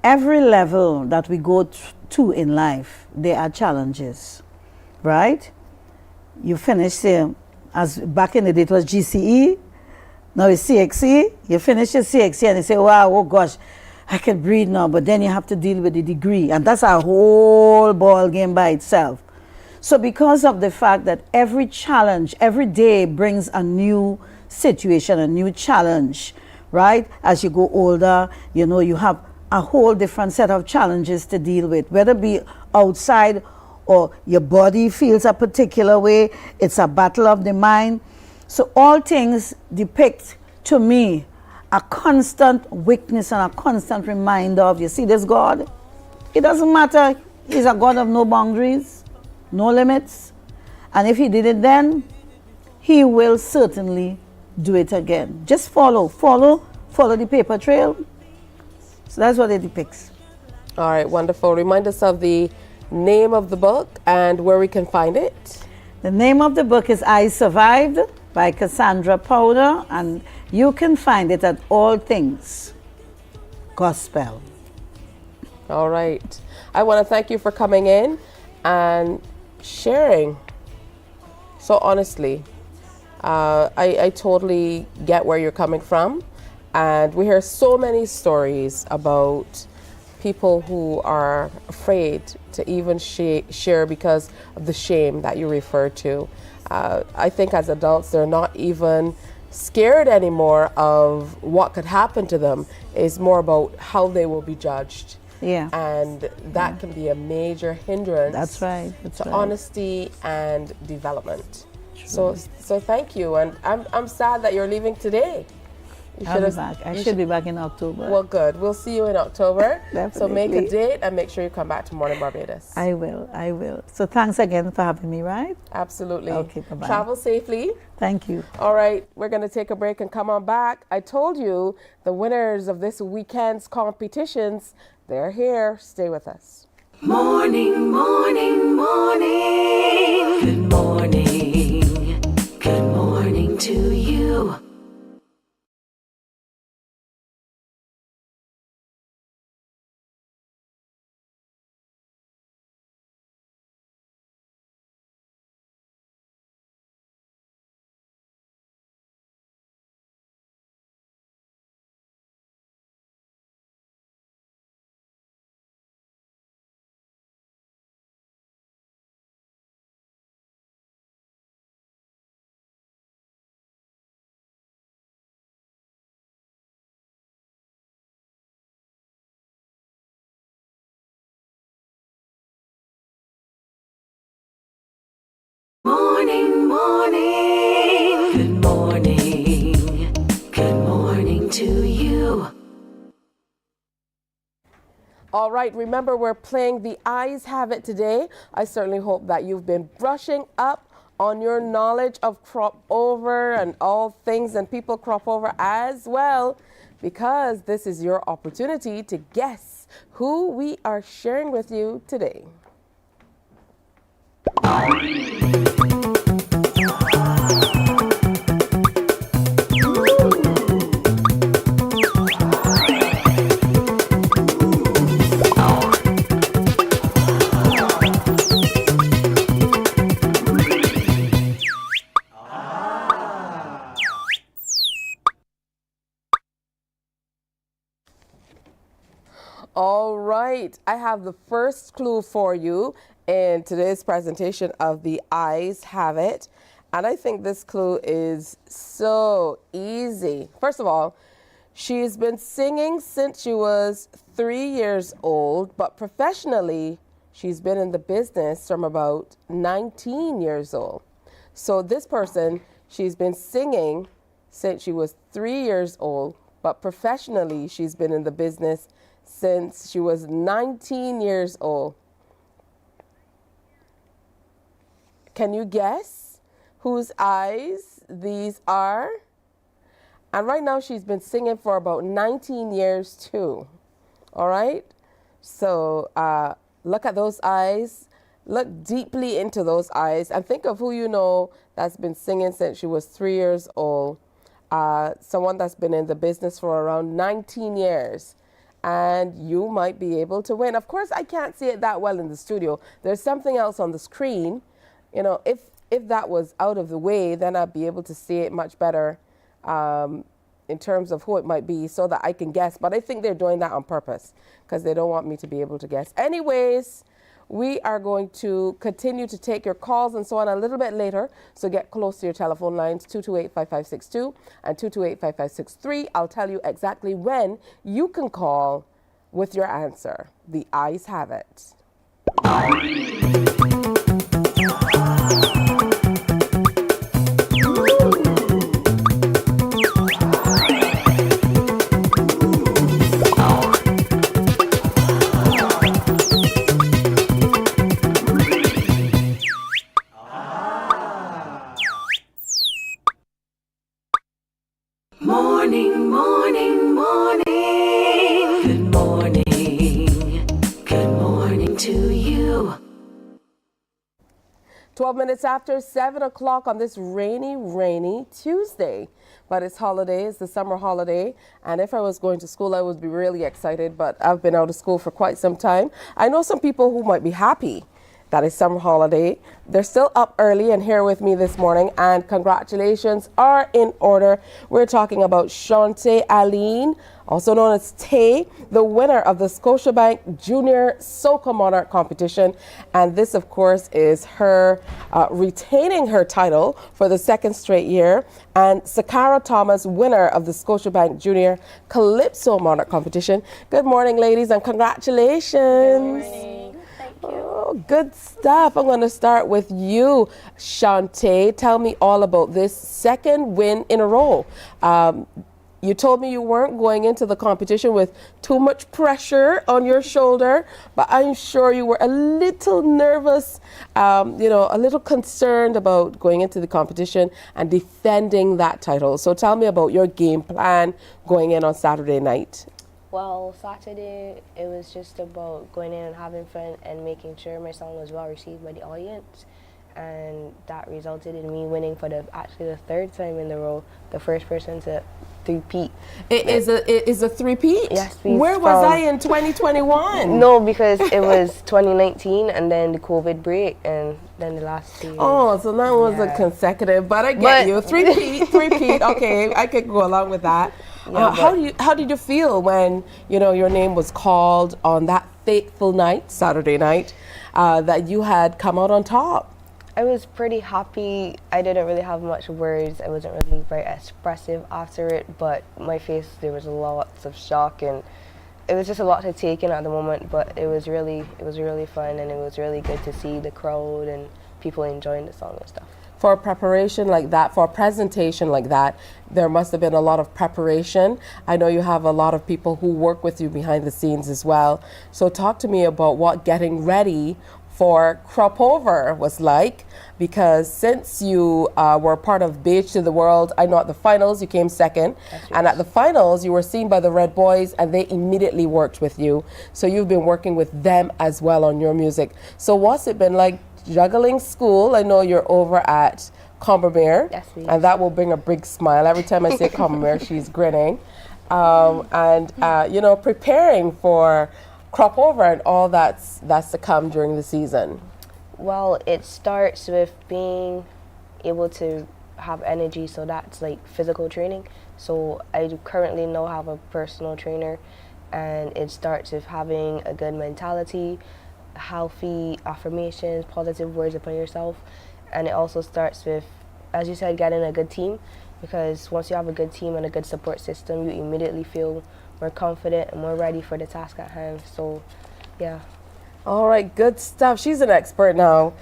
Every level that we go to in life, there are challenges, right? You finish, say, as back in the day it was GCE, now it's CXE. You finish your CXE and you say, wow, oh gosh, I can breathe now, but then you have to deal with the degree, and that's a whole ball game by itself. So because of the fact that every challenge, every day brings a new situation, a new challenge, right? As you go older, you know, you have a whole different set of challenges to deal with, whether it be outside or your body feels a particular way. It's a battle of the mind. So All Things depict, to me, a constant witness and a constant reminder of, you see this God? It doesn't matter. He's a God of no boundaries, no limits. And if he did it then, he will certainly do it again. Just follow the paper trail. So that's what it depicts. All right, wonderful. Remind us of the name of the book and where we can find it. The name of the book is I Survived by Cassandra Powder, and you can find it at All Things Gospel. All right. I want to thank you for coming in and sharing so honestly. I totally get where you're coming from, and we hear so many stories about people who are afraid to even share because of the shame that you refer to. I think as adults, they're not even scared anymore of what could happen to them. It's more about how they will be judged. Yeah. And that can be a major hindrance. That's right. to honesty and development. So thank you, and I'm sad that you're leaving today. I'll be back. I should be back in October. Well, good. We'll see you in October. Definitely. So make a date and make sure you come back to Mornin Barbados. I will. So thanks again for having me, right? Absolutely. Okay, bye-bye. Travel safely. Thank you. All right, we're going to take a break and come on back. I told you the winners of this weekend's competitions, they're here. Stay with us. Morning, morning, morning. Good morning. Good morning to you. Morning, morning. Good morning. Good morning to you. All right, remember we're playing The Eyes Have It today. I certainly hope that you've been brushing up on your knowledge of Cropover and all things and people Cropover as well, because this is your opportunity to guess who we are sharing with you today. All right, I have the first clue for you, in today's presentation of The Eyes Have It. And I think this clue is so easy. First of all, she's been singing since she was 3 years old, but professionally, she's been in the business from about 19 years old. So this person, she's been singing since she was 3 years old, but professionally, she's been in the business since she was 19 years old. Can you guess whose eyes these are? And right now she's been singing for about 19 years too. All right? So look at those eyes. Look deeply into those eyes and think of who you know that's been singing since she was 3 years old. Someone that's been in the business for around 19 years. And you might be able to win. Of course, I can't see it that well in the studio. There's something else on the screen. You know, if that was out of the way, then I'd be able to see it much better in terms of who it might be so that I can guess. But I think they're doing that on purpose because they don't want me to be able to guess. Anyways, we are going to continue to take your calls and so on a little bit later. So get close to your telephone lines, 228-5562 and 228-5563. I'll tell you exactly when you can call with your answer. The Eyes Have It. Morning, morning, morning. Good morning. Good morning to you. 12 minutes after 7 o'clock on this rainy Tuesday. But it's holiday, it's the summer holiday. And if I was going to school, I would be really excited. But I've been out of school for quite some time. I know some people who might be happy that it's summer holiday. They're still up early and here with me this morning. And congratulations are in order. We're talking about Shante Aline, also known as Tay, the winner of the Scotiabank Junior Soca Monarch competition. And this, of course, is her retaining her title for the second straight year. And Sakara Thomas, winner of the Scotiabank Junior Calypso Monarch competition. Good morning, ladies, and congratulations. Good morning. Oh, good stuff. I'm going to start with you, Shante. Tell me all about this second win in a row. You told me you weren't going into the competition with too much pressure on your shoulder, but I'm sure you were a little nervous, a little concerned about going into the competition and defending that title. So tell me about your game plan going in on Saturday night. Well, Saturday, it was just about going in and having fun and making sure my song was well received by the audience. And that resulted in me winning for actually the third time in a row, the first person to three-peat. It is a three-peat? Yes, please. Where was I in 2021? No, because it was 2019 and then the COVID break and then the last 2 years. Oh, so that wasn't consecutive, but I get you. Three-peat, okay, I could go along with that. Yeah, how did you feel when your name was called on that fateful night, Saturday night, that you had come out on top? I was pretty happy. I didn't really have much words. I wasn't really very expressive after it, but my face, there was lots of shock and it was just a lot to take in at the moment, but it was really fun and it was really good to see the crowd and people enjoying the song and stuff. For a preparation like that, for a presentation like that, there must have been a lot of preparation. I know you have a lot of people who work with you behind the scenes as well. So talk to me about what getting ready for Cropover was like, because since you were part of Beige to the World, I know at the finals you came second, and at the finals you were seen by the Red Boys and they immediately worked with you. So you've been working with them as well on your music. So what's it been like juggling school? I know you're over at Combermere, and that will bring a big smile. Every time I say Combermere, she's grinning. Preparing for Cropover and all that's to come during the season. Well, it starts with being able to have energy, so that's like physical training. So I currently now have a personal trainer, and it starts with having a good mentality, healthy affirmations, positive words upon yourself. And it also starts with, as you said, getting a good team, because once you have a good team and a good support system, you immediately feel more confident and more ready for the task at hand. So, yeah. All right, good stuff. She's an expert now.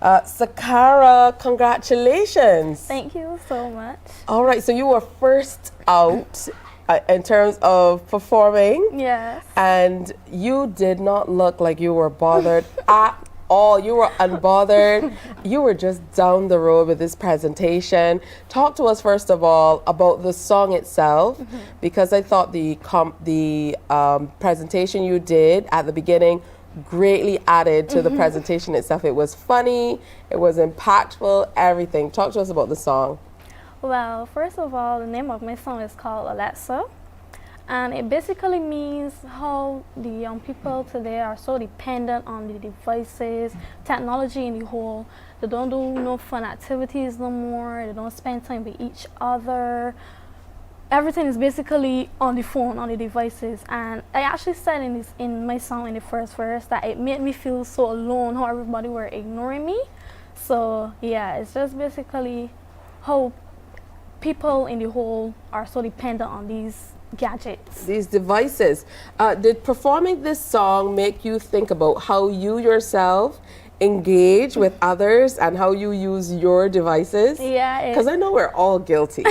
Sakara, congratulations. Thank you so much. All right, so you were first out in terms of performing. Yes. And you did not look like you were bothered at all. You were unbothered. You were just down the road with this presentation. Talk to us first of all about the song itself, because I thought the presentation you did at the beginning greatly added to the presentation itself. It was funny, it was impactful, everything. Talk to us about the song. Well, first of all, the name of my song is called Alexa. And it basically means how the young people today are so dependent on the devices, technology in the whole. They don't do no fun activities no more. They don't spend time with each other. Everything is basically on the phone, on the devices. And I actually said in my song in the first verse that it made me feel so alone, how everybody were ignoring me. So yeah, it's just basically how people in the whole are so dependent on these gadgets. These devices. Did performing this song make you think about how you yourself engage with others and how you use your devices? Yeah. Because I know we're all guilty.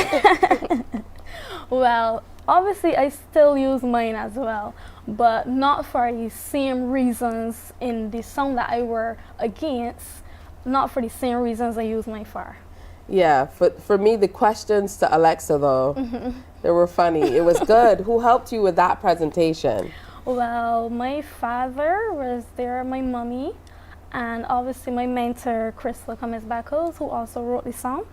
Well, obviously I still use mine as well, but not for the same reasons in the song that I were against, not for the same reasons I use mine for. Yeah, for me, the questions to Alexa, though, they were funny. It was good. Who helped you with that presentation? Well, my father was there, my mommy, and obviously my mentor, Crystal Cummins-Beckles, who also wrote the song.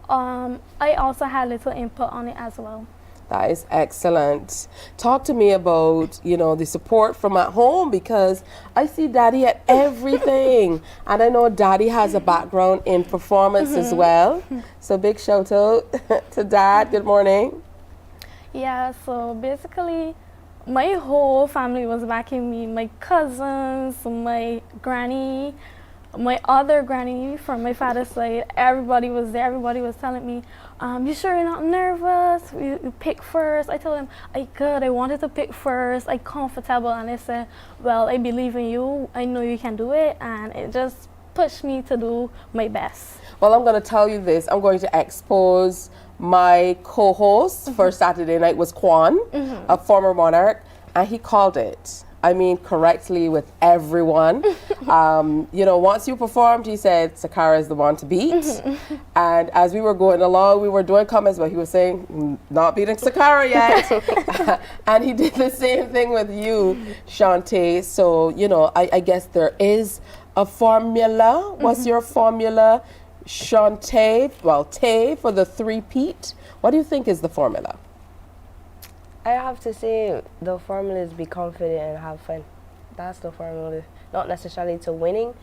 I also had little input on it as well. That is excellent. Talk to me about, the support from at home, because I see Daddy at everything. And I know Daddy has a background in performance as well. So big shout out to Dad. Good morning. Yeah, so basically my whole family was backing me. My cousins, my granny, my other granny from my father's side, everybody was there. Everybody was telling me, you sure you're not nervous? You pick first. I told them I wanted to pick first. I'm comfortable. And they said, well, I believe in you. I know you can do it. And it just pushed me to do my best. Well, I'm going to tell you this. I'm going to expose my co-host for Saturday night was Kwan, a former Monarch, and he called it. I mean, correctly with everyone. Once you performed, he said, Sakara is the one to beat. And as we were going along, we were doing comments, but he was saying, not beating Sakara yet. And he did the same thing with you, Shantae. So, I guess there is a formula. What's your formula, Shantae? Well, Tay for the three-peat. What do you think is the formula? I have to say the formula is be confident and have fun. That's the formula. Not necessarily to winning,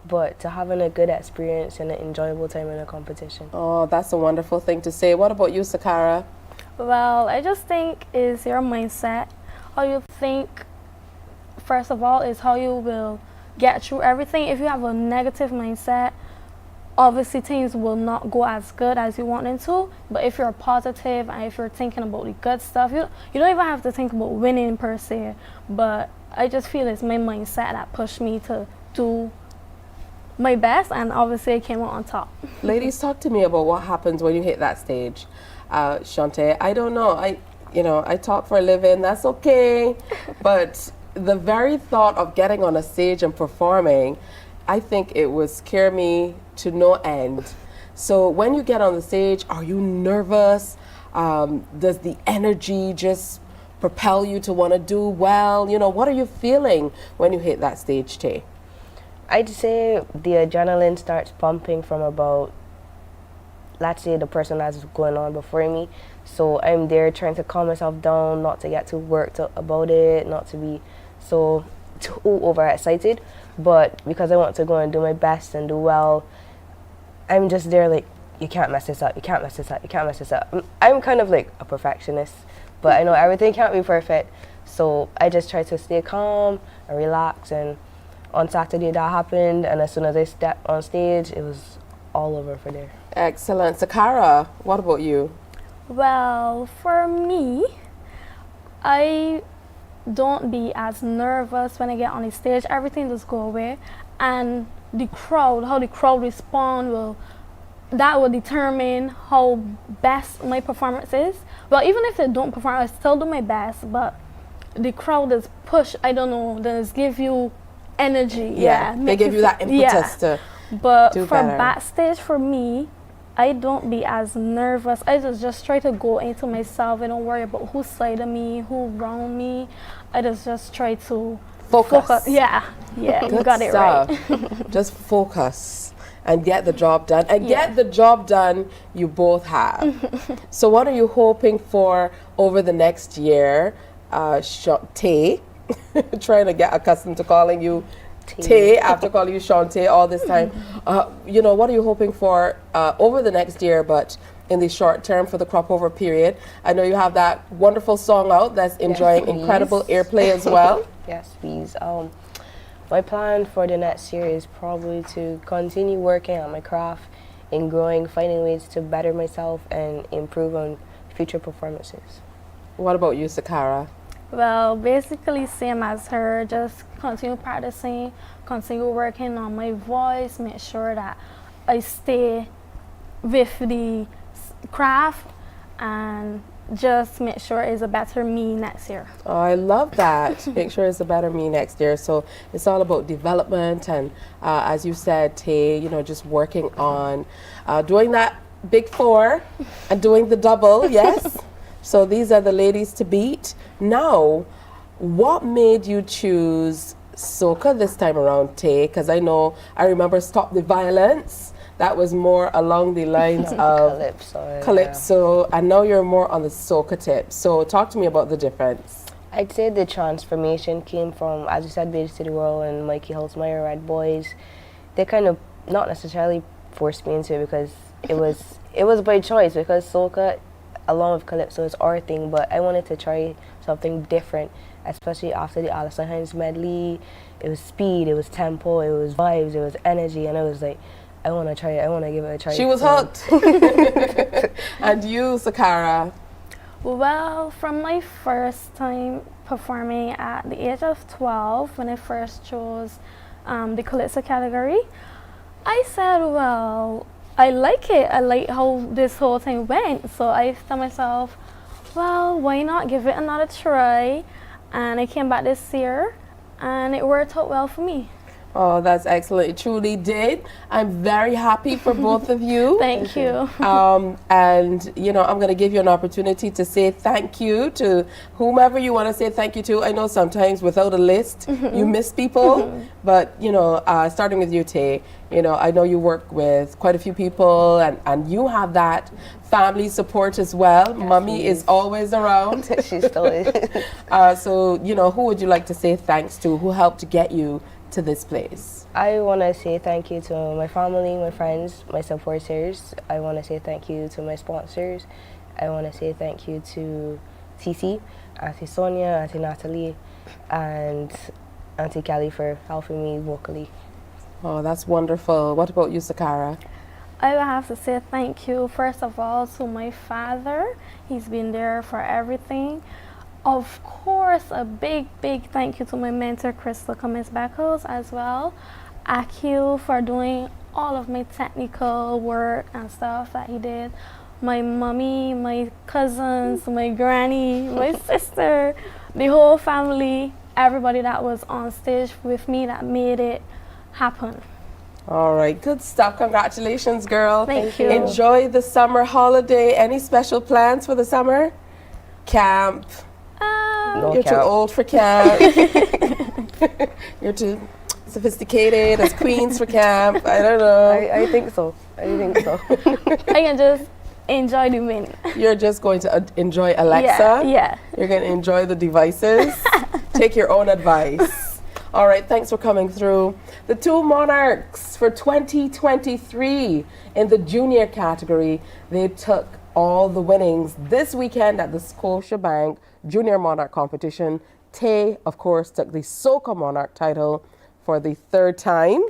but to having a good experience and an enjoyable time in a competition. Oh, that's a wonderful thing to say. What about you, Sakara? Well, I just think is your mindset. How you think, first of all, is how you will get through everything. If you have a negative mindset, obviously things will not go as good as you want them to, but if you're positive and if you're thinking about the good stuff, you don't even have to think about winning per se, but I just feel it's my mindset that pushed me to do my best, and obviously I came out on top. Ladies, talk to me about what happens when you hit that stage. Shantae, I don't know, I talk for a living, that's okay, but the very thought of getting on a stage and performing, I think it would scare me to no end. So when you get on the stage, are you nervous? Does the energy just propel you to want to do well? What are you feeling when you hit that stage, Tay? I'd say the adrenaline starts pumping from about, let's say, the person that's going on before me. So I'm there trying to calm myself down, not to get too worked up about it, not to be so too overexcited. But because I want to go and do my best and do well, I'm just there like, you can't mess this up, you can't mess this up, you can't mess this up. I'm kind of like a perfectionist, but I know everything can't be perfect. So I just try to stay calm and relax and on Saturday that happened, and as soon as I stepped on stage, it was all over for there. Excellent. Sakara, what about you? Well, for me, I don't be as nervous when I get on the stage. Everything just go away, and the crowd, how the crowd respond that will determine how best my performance is. Well, even if they don't perform, I still do my best, but the crowd is push, I don't know, does give you energy. Yeah, they give you that impetus to But do for better. backstage, for me, I don't be as nervous. I just try to go into myself. I don't worry about who's side of me, who around me. I just try to focus. Yeah, you Good got it stuff. right. Just focus and get the job done. And get the job done you both have. So what are you hoping for over the next year? Tay, trying to get accustomed to calling you Tay after calling you Shantae all this time. You know, what are you hoping for over the next year, but in the short term for the Cropover period? I know you have that wonderful song out that's enjoying incredible airplay as well. Yes, please. My plan for the next year is probably to continue working on my craft and growing, finding ways to better myself and improve on future performances. What about you, Sakara? Well, basically same as her, just continue practicing, continue working on my voice, make sure that I stay with the craft and just make sure it's a better me next year. Oh, I love that. Make sure it's a better me next year. So it's all about development and as you said, Tay, you know, just working on doing that big four and doing the double, yes? So these are the ladies to beat. Now, what made you choose soca this time around, Tay? Because I remember Stop the Violence. That was more along the lines of calypso, and now you're more on the soca tip. So talk to me about the difference. I'd say the transformation came from, as you said, Beat to the World and Mikey Holzmeyer, Red Boys. They kind of not necessarily forced me into it because it was by choice, because soca along with calypso is our thing, but I wanted to try something different, especially after the Alison Hines medley. It was speed, it was tempo, it was vibes, it was energy, and I was like, I want to try it, I want to give it a try. She was hooked. And you, Sakara? Well, from my first time performing at the age of 12, when I first chose the calypso category, I said, well, I like it. I like how this whole thing went. So I thought myself, well, why not give it another try? And I came back this year, and it worked out well for me. Oh, that's excellent. It truly did. I'm very happy for both of you. Thank you. And, you know, I'm going to give you an opportunity to say thank you to whomever you want to say thank you to. I know sometimes without a list, you miss people. But, you know, starting with you, Tay, you know, I know you work with quite a few people, and you have that family support as well. Yes, Mummy is always around. She still is. So, you know, who would you like to say thanks to? Who helped to get you to this place? I want to say thank you to my family, my friends, my supporters. I want to say thank you to my sponsors. I want to say thank you to TC, Auntie Sonia, Auntie Natalie, and Auntie Kelly for helping me vocally. Oh, that's wonderful. What about you, Sakara? I would have to say thank you, first of all, to my father. He's been there for everything. Of course, a big thank you to my mentor, Crystal Cummins-Beckles, as well. Akil for doing all of my technical work and stuff that he did. My mommy, my cousins, my granny, my sister, the whole family, everybody that was on stage with me that made it happen. All right, good stuff. Congratulations, girl. Thank you. Enjoy the summer holiday. Any special plans for the summer? Camp? You're too old for camp. You're too sophisticated as queens for camp. I don't know. I think so. I think so. I can just enjoy the win. You're just going to enjoy Alexa? Yeah. You're going to enjoy the devices? Take your own advice. All right, thanks for coming through. The two Monarchs for 2023 in the junior category, they took all the winnings this weekend at the Scotiabank Junior Monarch competition. Tay, of course, took the Soca Monarch title for the third time.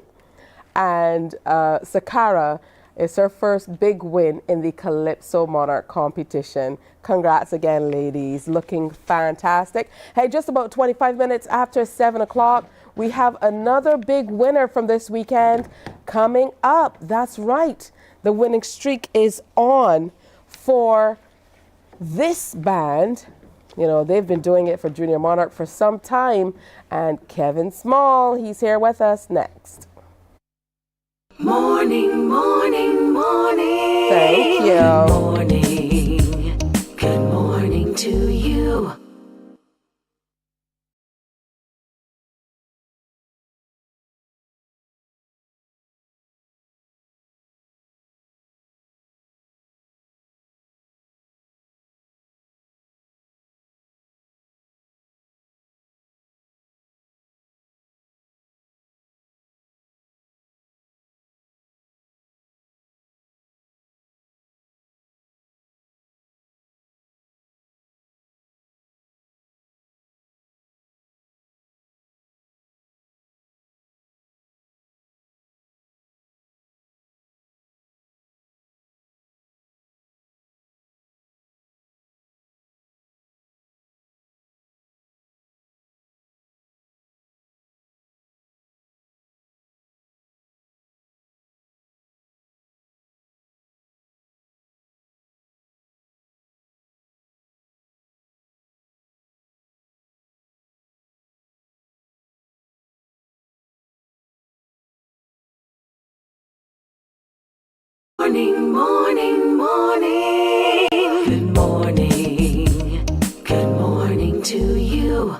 And Sakara is her first big win in the Calypso Monarch competition. Congrats again, ladies. Looking fantastic. Hey, just about 25 minutes after 7 o'clock, we have another big winner from this weekend coming up. That's right. The winning streak is on for this band. You know, they've been doing it for Junior Monarch for some time. And Kevin Small, he's here with us next. Morning, morning, morning. Thank you. Good morning. Good morning to you. Morning, morning, morning. Good morning. Good morning to you.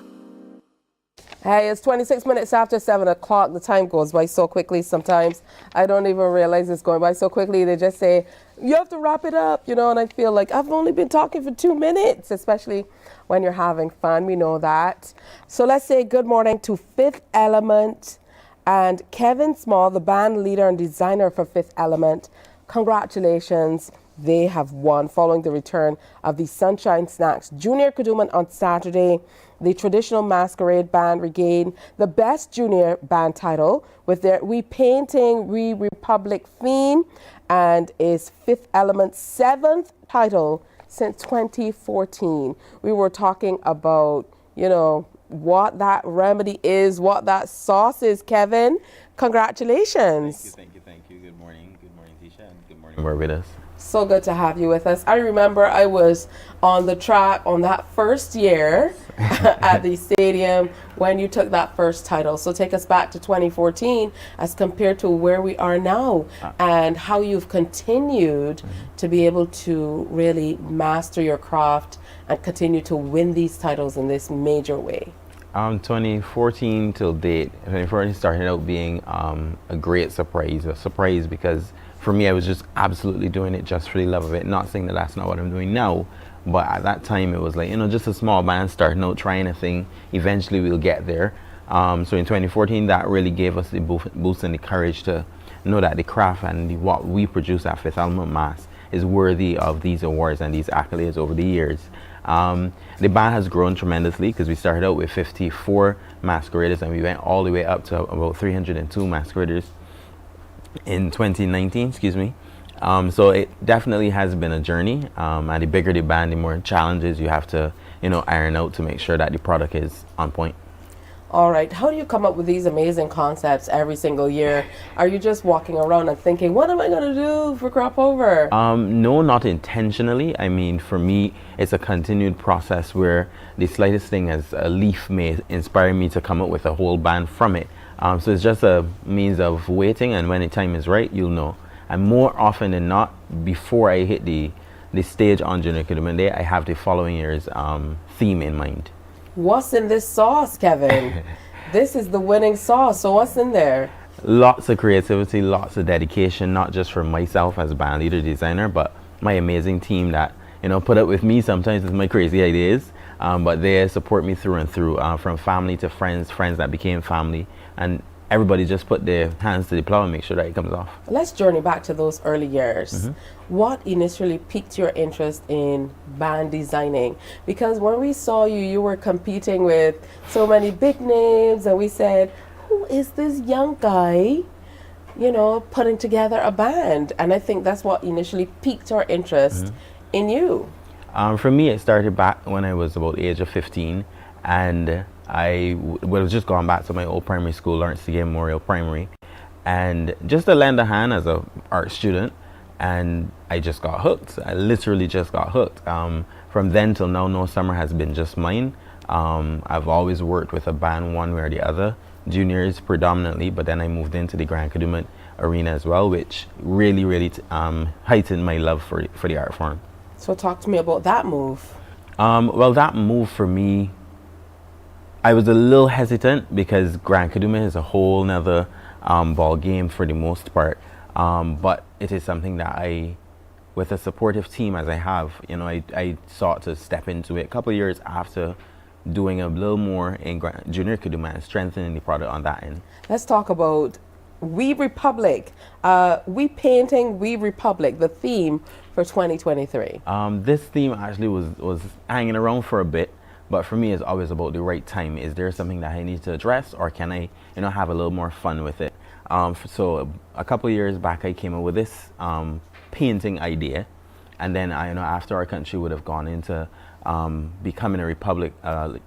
Hey, it's 26 minutes after 7 o'clock. The time goes by so quickly sometimes. I don't even realize it's going by so quickly. They just say, you have to wrap it up, you know, and I feel like I've only been talking for 2 minutes, especially when you're having fun. We know that. So let's say good morning to Fifth Element and Kevin Small, the band leader and designer for Fifth Element. Congratulations. They have won following the return of the Sunshine Snacks Junior Kadooman on Saturday. The traditional masquerade band regained the Best Junior Band title with their Repainting Republic theme and is Fifth Element's 7th title since 2014. We were talking about, you know, what that remedy is, what that sauce is, Kevin. Congratulations. Thank you. Good morning. Good morning, Tisha, and good morning, Barbados. So good to have you with us. I remember I was on the track on that first year at the stadium when you took that first title. So take us back to 2014 as compared to where we are now and how you've continued to be able to really master your craft and continue to win these titles in this major way. 2014 till date, 2014 started out being a great surprise. A surprise because for me, I was just absolutely doing it just for the love of it. Not saying that that's not what I'm doing now, but at that time it was like, you know, just a small band starting out, trying a thing. Eventually we'll get there. So in 2014, that really gave us the boost and the courage to know that the craft and what we produce at Fifth Element Mass is worthy of these awards and these accolades over the years. The band has grown tremendously because we started out with 54 masqueraders and we went all the way up to about 302 masqueraders in 2019, so it definitely has been a journey, and the bigger the band, the more challenges you have to, you know, iron out to make sure that the product is on point. All right, how do you come up with these amazing concepts every single year? Are you just walking around and thinking, what am I going to do for Cropover? No, not intentionally. I mean, for me, it's a continued process where the slightest thing as a leaf may inspire me to come up with a whole band from it. So it's just a means of waiting, and when the time is right, you'll know. And more often than not, before I hit the stage on Junior Kadooman Day, I have the following year's theme in mind. What's in this sauce, Kevin? This is the winning sauce, so what's in there? Lots of creativity, lots of dedication, not just for myself as a band leader, designer, but my amazing team that, you know, put up with me sometimes with my crazy ideas, but they support me through and through, from family to friends that became family, and everybody just put their hands to the plow and make sure that it comes off. Let's journey back to those early years. What initially piqued your interest in band designing? Because when we saw you, you were competing with so many big names, and we said, who is this young guy, you know, putting together a band? And I think that's what initially piqued our interest in you. For me, it started back when I was about the age of 15, and I was just gone back to my old primary school, Lawrence C. Memorial Primary, and just to lend a hand as a art student, and I just got hooked. I literally just got hooked. From then till now, no summer has been just mine. I've always worked with a band one way or the other, juniors predominantly, but then I moved into the Grand Kadooment arena as well, which really heightened my love for the art form. So talk to me about that move. Well, that move for me, I was a little hesitant because Grand Kadooment is a whole nother ball game for the most part. But it is something that with a supportive team as I have, you know, I sought to step into it a couple of years after doing a little more in Junior Kadooment and strengthening the product on that end. Let's talk about We Republic. We Painting We Republic, the theme for 2023. This theme actually was hanging around for a bit, but for me it's always about the right time. Is there something that I need to address, or can I, you know, have a little more fun with it? So a couple of years back I came up with this painting idea, and then you know, after our country would have gone into becoming a republic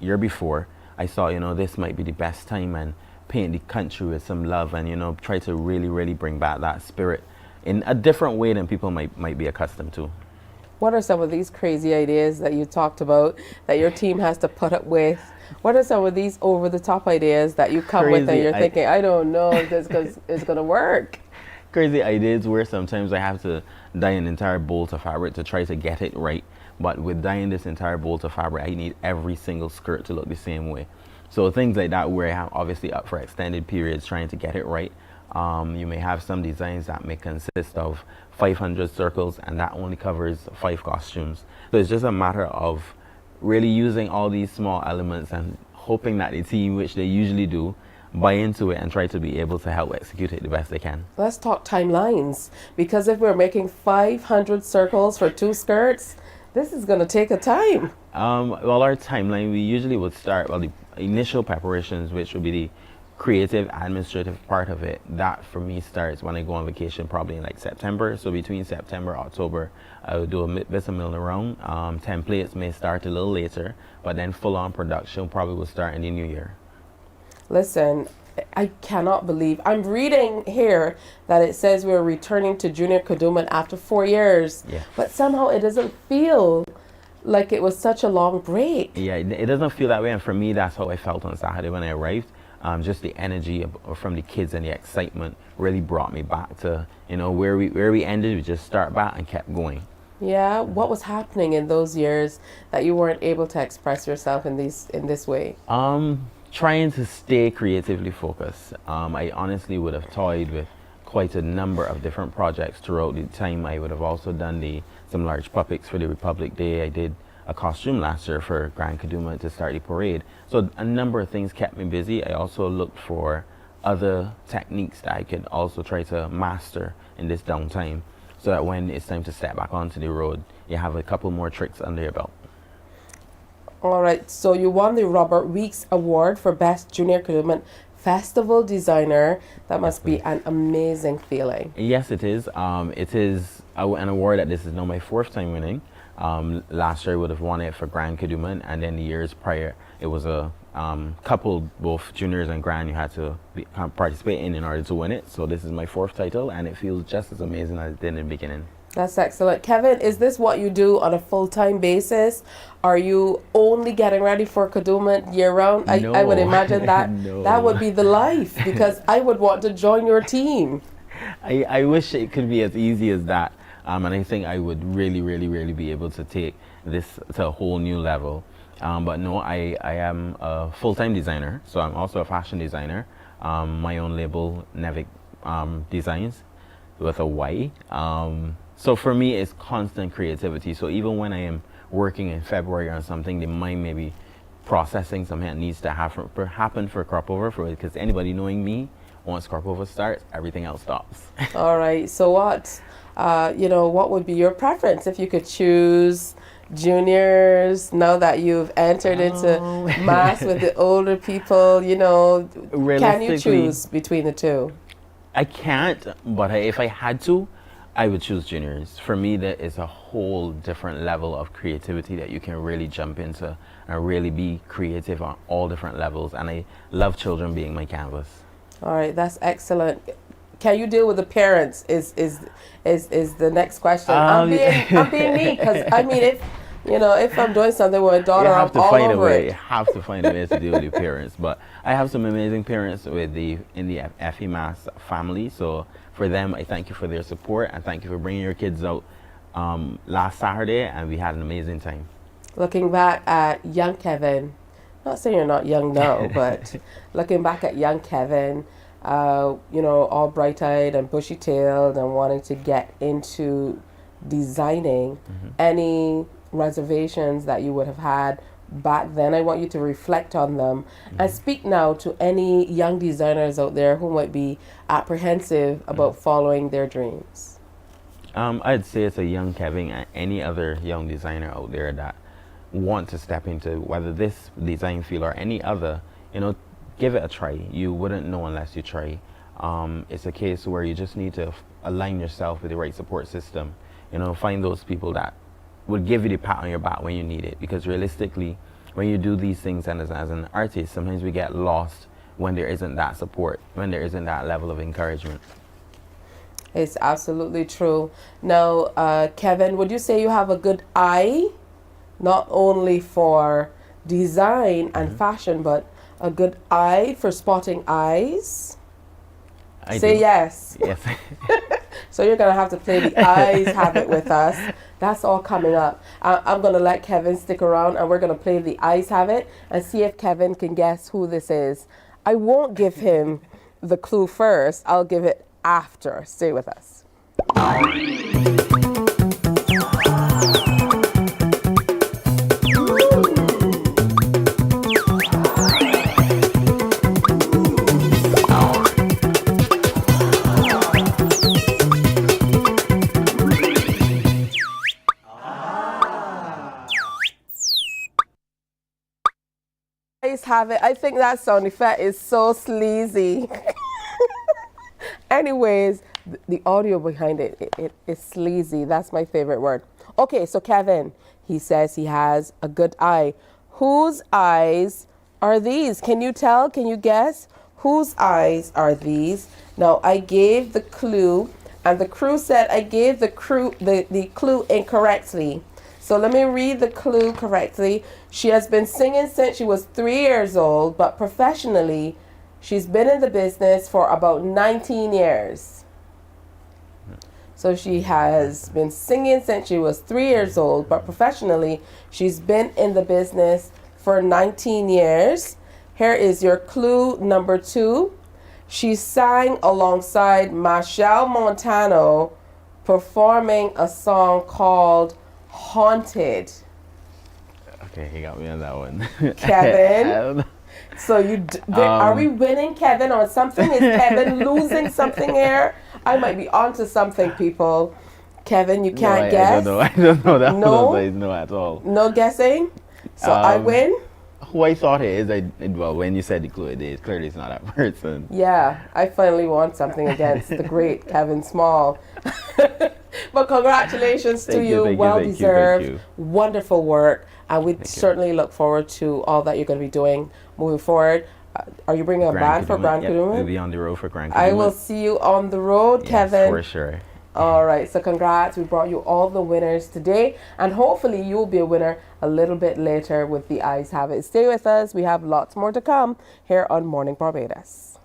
year before, I saw, you know, this might be the best time and paint the country with some love, and, you know, try to really bring back that spirit in a different way than people might be accustomed to. What are some of these crazy ideas that you talked about that your team has to put up with? What are some of these over-the-top ideas that you come with and you're thinking, I don't know if this is going to work? Crazy ideas where sometimes I have to dye an entire bolt of fabric to try to get it right. But with dyeing this entire bolt of fabric, I need every single skirt to look the same way. So things like that where I'm obviously up for extended periods trying to get it right. You may have some designs that may consist of 500 circles and that only covers 5 costumes. So it's just a matter of really using all these small elements and hoping that the team, which they usually do, buy into it and try to be able to help execute it the best they can. Let's talk timelines, because if we're making 500 circles for 2 skirts, this is going to take a time. Well, our timeline, we usually would start, well, the initial preparations, which would be the creative administrative part of it, that for me starts when I go on vacation, probably in like September. So between September, October, I would do a bit of milling around. Templates may start a little later, but then full-on production probably will start in the new year. Listen, I cannot believe, I'm reading here that it says we're returning to Junior Kadooment after 4 years, but somehow it doesn't feel like it was such a long break. Yeah, it doesn't feel that way, and for me, that's how I felt on Saturday when I arrived. Just the energy from the kids and the excitement really brought me back to, you know, where we ended. We just start back and kept going. Yeah, what was happening in those years that you weren't able to express yourself in this way? Trying to stay creatively focused. I honestly would have toyed with quite a number of different projects throughout the time. I would have also done some large puppets for the Republic Day. I did a costume last year for Grand Kadooment to start the parade. So a number of things kept me busy. I also looked for other techniques that I could also try to master in this downtime, so that when it's time to step back onto the road, you have a couple more tricks under your belt. All right, so you won the Robert Weeks Award for Best Junior Kadooment Festival Designer. That must be an amazing feeling. Yes, it is. It is an award that this is now my 4th time winning. Last year I would have won it for Grand Kadooment, and then the years prior it was a couple, both juniors and grand, you had to participate in order to win it. So this is my 4th title, and it feels just as amazing as it did in the beginning. That's excellent. Kevin, is this what you do on a full-time basis? Are you only getting ready for Kadooment year-round? No. I would imagine that No. that would be the life, because I would want to join your team. I wish it could be as easy as that. And I think I would really be able to take this to a whole new level. But no, I am a full-time designer, so I'm also a fashion designer. My own label, Nevic Designs, with a Y. So for me, it's constant creativity. So even when I am working in February on something, the mind may be processing something that needs to happen for Cropover, because anybody knowing me, once Cropover starts, everything else stops. All right, so what would be your preference if you could choose juniors, now that you've entered into mass with the older people, you know, can you choose between the two? I can't, but if I had to, I would choose juniors. For me, there is a whole different level of creativity that you can really jump into and really be creative on all different levels. And I love children being my canvas. All right, that's excellent. Can you deal with the parents? Is the next question. I'm being neat because I mean, if I'm doing something with a daughter, I'm all over it. You have to find a way to deal with your parents. But I have some amazing parents in the FE Mass family. So for them, I thank you for their support and thank you for bringing your kids out last Saturday, and we had an amazing time. Looking back at young Kevin, not saying you're not young now, but looking back at young Kevin, all bright-eyed and bushy-tailed and wanting to get into designing, any reservations that you would have had back then, I want you to reflect on them and speak now to any young designers out there who might be apprehensive about following their dreams. I'd say it's a young Kevin and any other young designer out there that want to step into whether this design field or any other, give it a try. You wouldn't know unless you try. It's a case where you just need to align yourself with the right support system. Find those people that would give you the pat on your back when you need it. Because realistically, when you do these things and as an artist, sometimes we get lost when there isn't that support, when there isn't that level of encouragement. It's absolutely true. Now, Kevin, would you say you have a good eye, not only for design and fashion, but a good eye for spotting eyes? Say do. yes. Yes. So you're going to have to play the eyes habit with us. That's all coming up. I'm going to let Kevin stick around and we're going to play the eyes habit and see if Kevin can guess who this is. I won't give him the clue first. I'll give it after. Stay with us. Have it. I think that sound effect is so sleazy. Anyways, the audio behind it is sleazy. That's my favorite word. Okay, so Kevin, he says he has a good eye. Whose eyes are these? Can you tell? Can you guess? Whose eyes are these? Now, I gave the clue, and the crew said I gave the clue incorrectly. So let me read the clue correctly. She has been singing since she was 3 years old, but professionally, she's been in the business for about 19 years. So she has been singing since she was 3 years old, but professionally, she's been in the business for 19 years. Here is your clue number 2. She sang alongside Machel Montano, performing a song called Haunted. Okay, he got me on that one. Kevin. So are we winning Kevin on something? Is Kevin losing something here? I might be onto something, people. Kevin, you can't guess? I don't know that. No? No at all. No guessing? So I win? Who I thought it is, when you said the clue, clearly it's not that person. Yeah, I finally won something against the great Kevin Small. But congratulations to you. Well deserved. Wonderful work. And we certainly look forward to all that you're going to be doing moving forward. Are you bringing a band for Grand Kaduma? We'll be on the road for Grand Kaduma. I will see you on the road, yes, Kevin. For sure. All right, so congrats. We brought you all the winners today, and hopefully you'll be a winner a little bit later with the Eyes Have It. Stay with us. We have lots more to come here on Morning Barbados.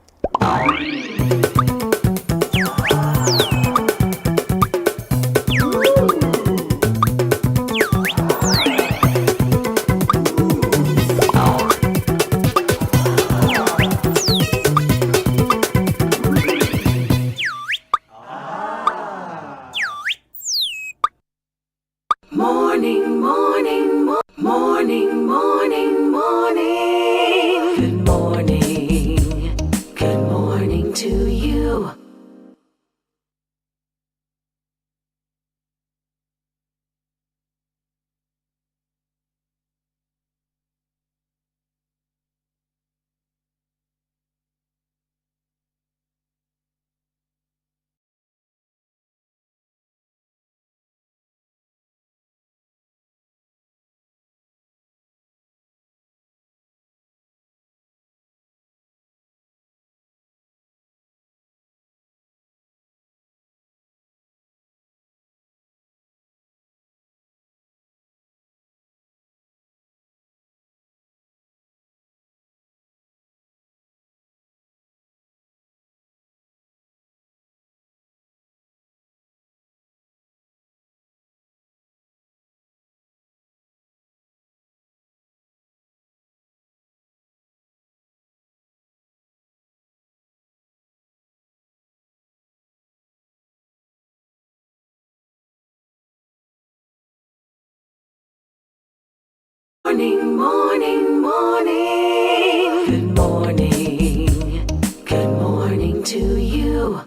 Morning, morning, morning, morning, morning. Good morning. Good morning to you. morning, morning, morning. Good morning. Good morning to you.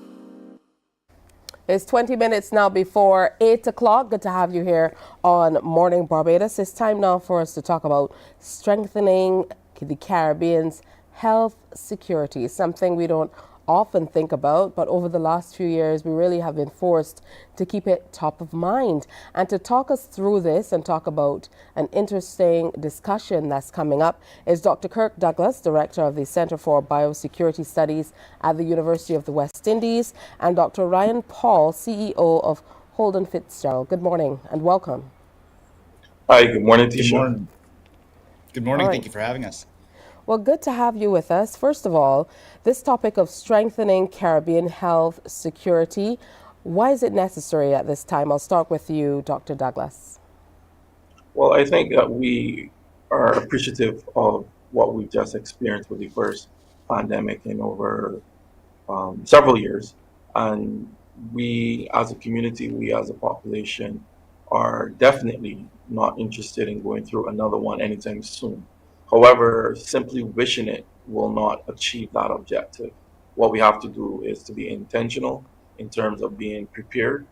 It's 20 minutes now before 8 o'clock. Good to have you here on Morning Barbados. It's time now for us to talk about strengthening the Caribbean's health security, something we don't often think about, but over the last few years we really have been forced to keep it top of mind. And to talk us through this and talk about an interesting discussion that's coming up is Dr. Kirk Douglas, Director of the Center for Biosecurity Studies at the University of the West Indies, and Dr. Ryan Paul, CEO of Holden Fitzgerald. Good morning and welcome. Hi, good morning, Tisha. Good morning. Good morning. All right. Thank you for having us. Well, good to have you with us. First of all, this topic of strengthening Caribbean health security, why is it necessary at this time? I'll start with you, Dr. Douglas. Well, I think that we are appreciative of what we've just experienced with the first pandemic in over several years. And we as a community, we as a population are definitely not interested in going through another one anytime soon. However, simply wishing it will not achieve that objective. What we have to do is to be intentional in terms of being prepared,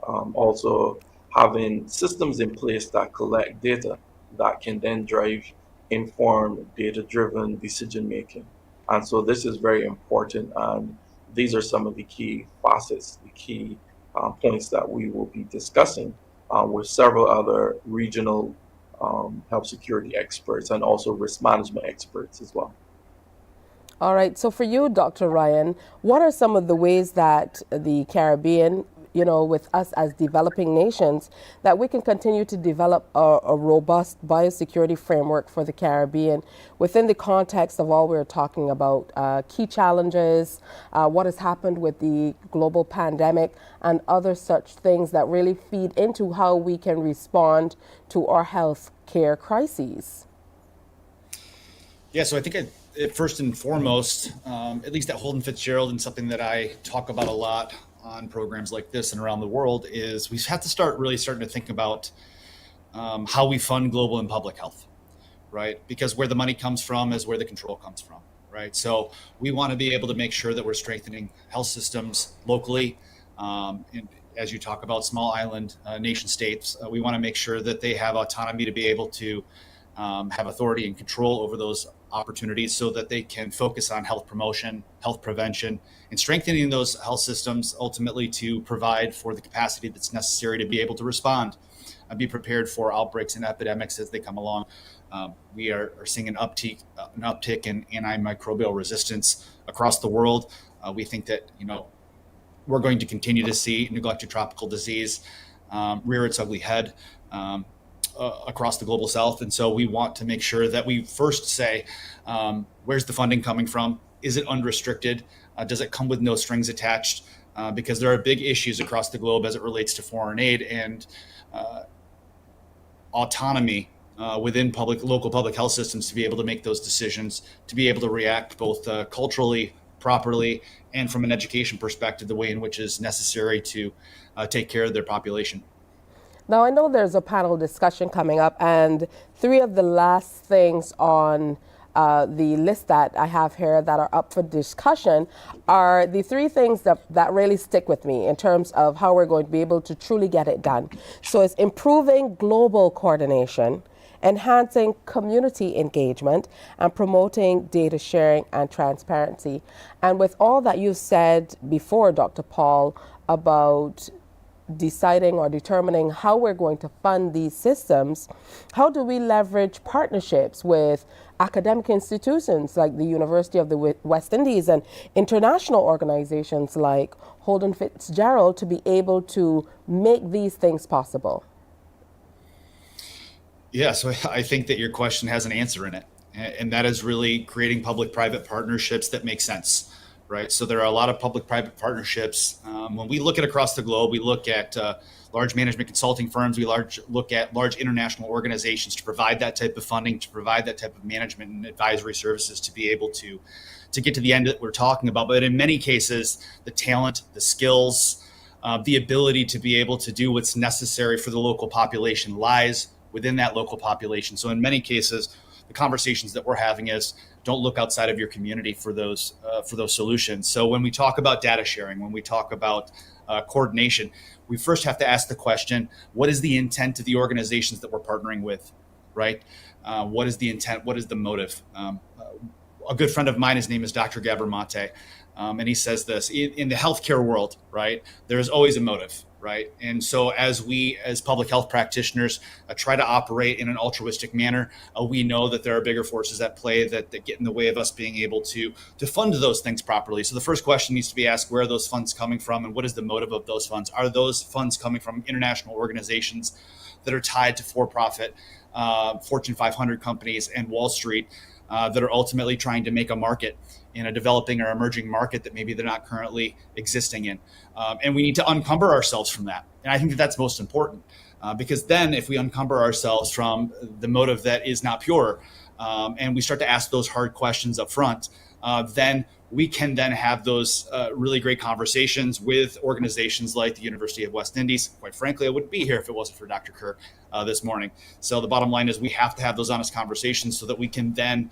also having systems in place that collect data that can then drive informed, data-driven decision making. And so this is very important, and these are some of the key facets, the key points that we will be discussing with several other regional health security experts and also risk management experts as well. All right. So for you, Dr. Ryan, what are some of the ways that the Caribbean, with us as developing nations, that we can continue to develop a robust biosecurity framework for the Caribbean within the context of all we're talking about, key challenges, what has happened with the global pandemic, and other such things that really feed into how we can respond to our health care crises? Yeah, so I think first and foremost, at least at Holden Fitzgerald, and something that I talk about a lot on programs like this and around the world, is we have to starting to think about how we fund global and public health, right? Because where the money comes from is where the control comes from, right? So we want to be able to make sure that we're strengthening health systems locally. And as you talk about small island nation states, we want to make sure that they have autonomy to be able to have authority and control over those opportunities so that they can focus on health promotion, health prevention, and strengthening those health systems ultimately to provide for the capacity that's necessary to be able to respond and be prepared for outbreaks and epidemics as they come along. We are seeing an uptick in antimicrobial resistance across the world. We think that, we're going to continue to see neglected tropical disease rear its ugly head across the global south. And so we want to make sure that we first say, where's the funding coming from? Is it unrestricted? Does it come with no strings attached? Because there are big issues across the globe as it relates to foreign aid and autonomy within local public health systems to be able to make those decisions, to be able to react both culturally, properly, and from an education perspective, the way in which is necessary to take care of their population. Now, I know there's a panel discussion coming up, and three of the last things on the list that I have here that are up for discussion are the three things that really stick with me in terms of how we're going to be able to truly get it done. So it's improving global coordination, enhancing community engagement, and promoting data sharing and transparency. And with all that you said before, Dr. Paul, about deciding or determining how we're going to fund these systems, how do we leverage partnerships with academic institutions like the University of the West Indies and international organizations like Holden Fitzgerald to be able to make these things possible? Yeah, so I think that your question has an answer in it, and that is really creating public-private partnerships that make sense. Right. So there are a lot of public-private partnerships. When we look at across the globe, we look at large management consulting firms. We look at large international organizations to provide that type of funding, to provide that type of management and advisory services to be able to get to the end that we're talking about. But in many cases, the talent, the skills, the ability to be able to do what's necessary for the local population lies within that local population. So in many cases, the conversations that we're having is don't look outside of your community for those solutions. So when we talk about data sharing, when we talk about coordination, we first have to ask the question, what is the intent of the organizations that we're partnering with, right? What is the intent? What is the motive? A good friend of mine, his name is Dr. Gabor-Mate, and he says this, in the healthcare world, right, there's always a motive, right? And so as we, as public health practitioners, try to operate in an altruistic manner, we know that there are bigger forces at play that get in the way of us being able to fund those things properly. So the first question needs to be asked, where are those funds coming from and what is the motive of those funds? Are those funds coming from international organizations that are tied to for-profit Fortune 500 companies and Wall Street that are ultimately trying to make a market in a developing or emerging market that maybe they're not currently existing in? And we need to uncumber ourselves from that. And I think that that's most important because then if we uncumber ourselves from the motive that is not pure and we start to ask those hard questions up front, then we can then have those really great conversations with organizations like the University of West Indies. Quite frankly, I wouldn't be here if it wasn't for Dr. Kerr this morning. So the bottom line is we have to have those honest conversations so that we can then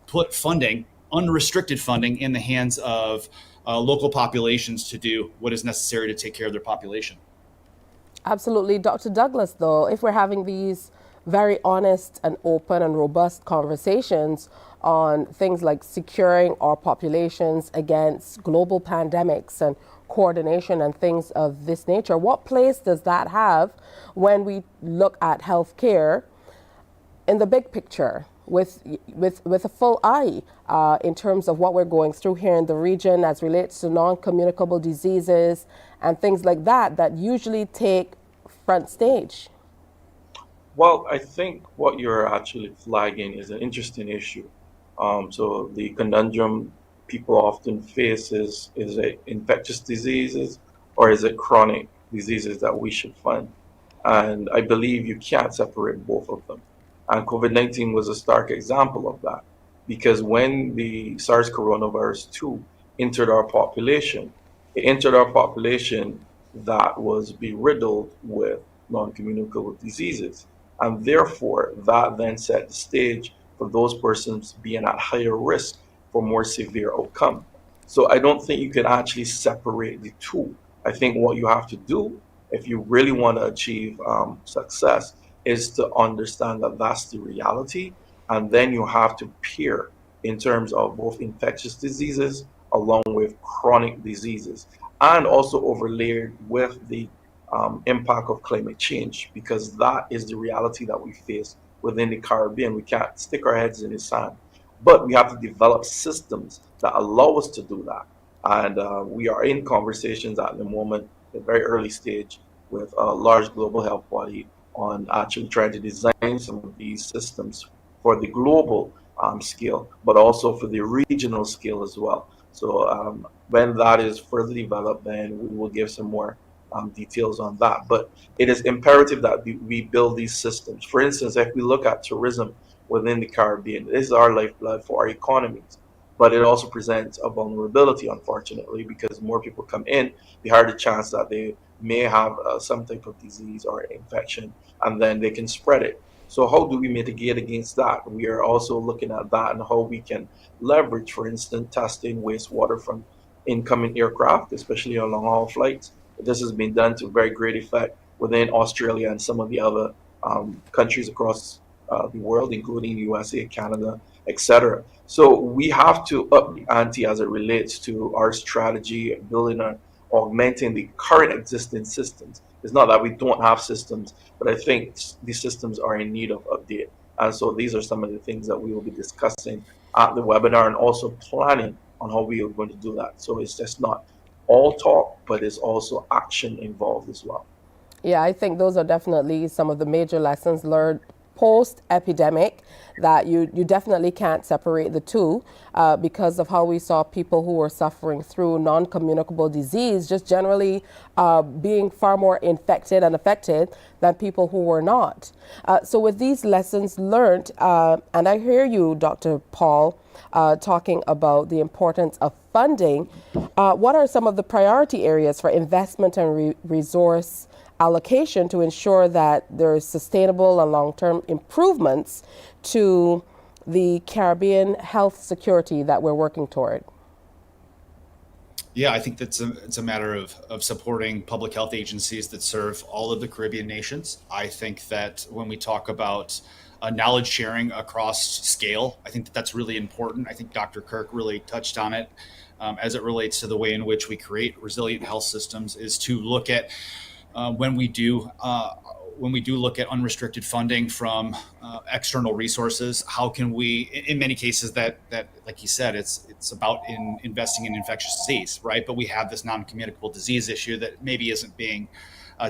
put funding, unrestricted funding, in the hands of local populations to do what is necessary to take care of their population. Absolutely. Dr. Douglas, though, if we're having these very honest and open and robust conversations on things like securing our populations against global pandemics and coordination and things of this nature, what place does that have when we look at healthcare in the big picture with a full eye in terms of what we're going through here in the region as relates to non-communicable diseases and things like that that usually take front stage? Well, I think what you're actually flagging is an interesting issue. So the conundrum people often face is it infectious diseases or is it chronic diseases that we should fund? And I believe you can't separate both of them. And COVID-19 was a stark example of that, because when the SARS coronavirus 2 entered our population, it entered our population that was beriddled with non-communicable diseases. And therefore, that then set the stage for those persons being at higher risk for more severe outcome. So I don't think you can actually separate the two. I think what you have to do, if you really want to achieve success, is to understand that that's the reality. And then you have to peer in terms of both infectious diseases along with chronic diseases, and also overlaid with the impact of climate change, because that is the reality that we face within the Caribbean. We can't stick our heads in the sand, but we have to develop systems that allow us to do that. And we are in conversations at the moment, at a very early stage, with a large global health body on actually trying to design some of these systems for the global scale, but also for the regional scale as well. So when that is further developed, then we will give some more details on that. But it is imperative that we build these systems. For instance, if we look at tourism within the Caribbean, it is our lifeblood for our economies. But it also presents a vulnerability, unfortunately, because more people come in, the higher the chance that they may have some type of disease or infection, and then they can spread it. So how do we mitigate against that? We are also looking at that and how we can leverage, for instance, testing wastewater from incoming aircraft, especially on long-haul flights. This has been done to very great effect within Australia and some of the other countries across the world, including USA, Canada, etc. So we have to up the ante as it relates to our strategy, building and augmenting the current existing systems. It's not that we don't have systems, but I think these systems are in need of update. And so these are some of the things that we will be discussing at the webinar and also planning on how we are going to do that. So it's just not all talk, but it's also action involved as well. Yeah, I think those are definitely some of the major lessons learned post-epidemic, that you definitely can't separate the two because of how we saw people who were suffering through non-communicable disease just generally being far more infected and affected than people who were not. So with these lessons learned, and I hear you, Dr. Paul, talking about the importance of funding, what are some of the priority areas for investment and resource allocation to ensure that there is sustainable and long-term improvements to the Caribbean health security that we're working toward? Yeah, I think it's a matter of supporting public health agencies that serve all of the Caribbean nations. I think that when we talk about knowledge sharing across scale, I think that that's really important. I think Dr. Kirk really touched on it as it relates to the way in which we create resilient health systems, is to look at when we do look at unrestricted funding from external resources, how can we, in many cases that like you said, it's about investing in infectious disease, right? But we have this non-communicable disease issue that maybe isn't being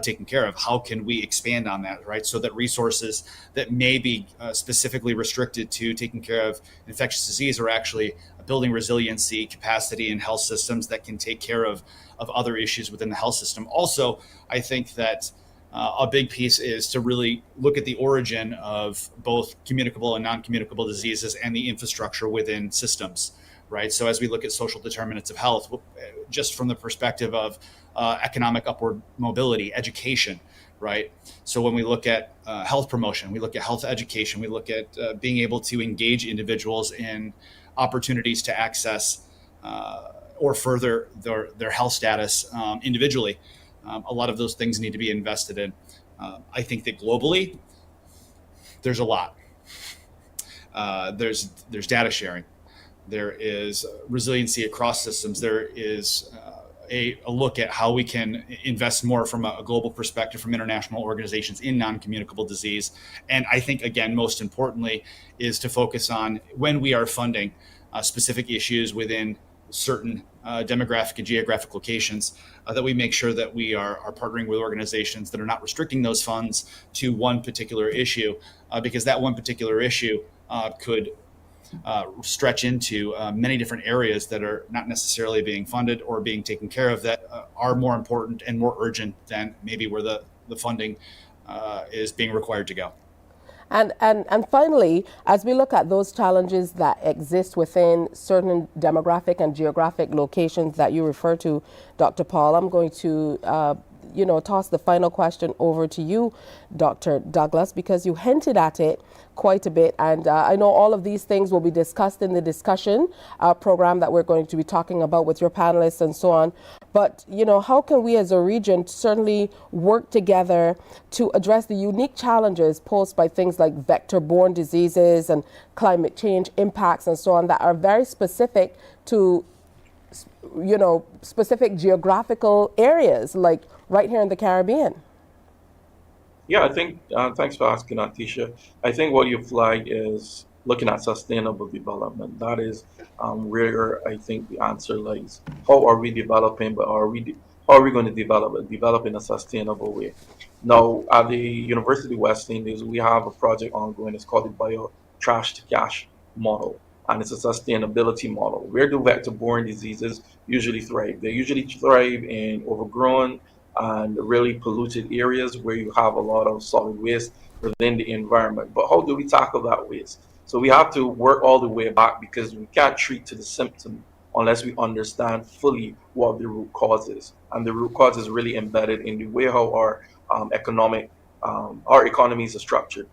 taken care of. How can we expand on that, right? So that resources that may be specifically restricted to taking care of infectious disease are actually building resiliency, capacity in health systems that can take care of other issues within the health system. Also, I think that a big piece is to really look at the origin of both communicable and non-communicable diseases and the infrastructure within systems, right? So as we look at social determinants of health, just from the perspective of economic upward mobility, education, right? So when we look at health promotion, we look at health education, we look at being able to engage individuals in opportunities to access or further their health status individually. A lot of those things need to be invested in. I think that globally, there's a lot. There's data sharing. There is resiliency across systems. There is a look at how we can invest more from a global perspective from international organizations in non-communicable disease. And I think, again, most importantly, is to focus on when we are funding specific issues within certain demographic and geographic locations, that we make sure that we are partnering with organizations that are not restricting those funds to one particular issue, because that one particular issue could stretch into many different areas that are not necessarily being funded or being taken care of, that are more important and more urgent than maybe where the funding is being required to go. And finally, as we look at those challenges that exist within certain demographic and geographic locations that you refer to, Dr. Paul, I'm going to toss the final question over to you, Dr. Douglas, because you hinted at it quite a bit. And I know all of these things will be discussed in the discussion program that we're going to be talking about with your panelists and so on. But, how can we as a region certainly work together to address the unique challenges posed by things like vector-borne diseases and climate change impacts and so on that are very specific to, specific geographical areas, like right here in the Caribbean? Yeah, I think, thanks for asking, Atisha. I think what you flagged is looking at sustainable development. That is where I think the answer lies. How are we developing, but how are we going to develop it? Develop in a sustainable way. Now, at the University of West Indies, we have a project ongoing. It's called the Bio Trash to Cash model, and it's a sustainability model. Where do vector-borne diseases usually thrive? They usually thrive in overgrown and really polluted areas where you have a lot of solid waste within the environment. But how do we tackle that waste? So we have to work all the way back, because we can't treat to the symptom unless we understand fully what the root cause is. And the root cause is really embedded in the way how our economies are structured.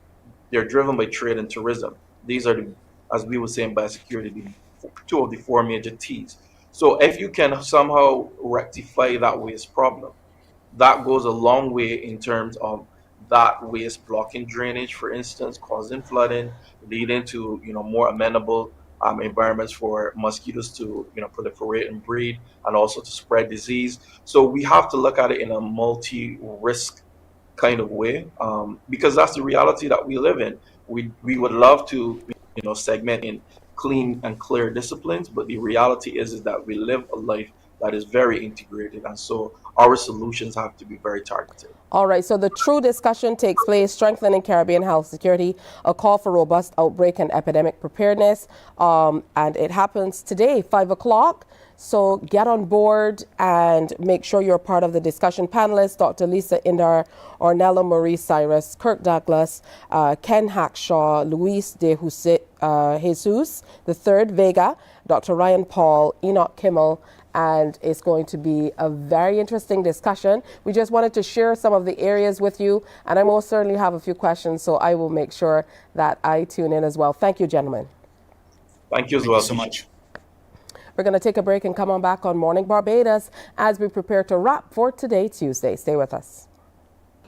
They're driven by trade and tourism. These are, as we would say in biosecurity, two of the four major T's. So if you can somehow rectify that waste problem, that goes a long way in terms of that waste blocking drainage, for instance, causing flooding, leading to more amenable environments for mosquitoes to proliferate and breed, and also to spread disease. So we have to look at it in a multi-risk kind of way, because that's the reality that we live in. We would love to segment in clean and clear disciplines, but the reality is that we live a life that is very integrated, and so our solutions have to be very targeted. All right, so the true discussion takes place, strengthening Caribbean health security, a call for robust outbreak and epidemic preparedness, and it happens today, 5 o'clock. So get on board and make sure you're part of the discussion. Panelists, Dr. Lisa Indar, Ornella Marie Cyrus, Kirk Douglas, Ken Hackshaw, Luis de Jesus, the third Vega, Dr. Ryan Paul, Enoch Kimmel, and it's going to be a very interesting discussion. We just wanted to share some of the areas with you, and I most certainly have a few questions, so I will make sure that I tune in as well. Thank you, gentlemen. Thank you as well. Thank you so much. We're going to take a break and come on back on Morning Barbados as we prepare to wrap for today, Tuesday. Stay with us.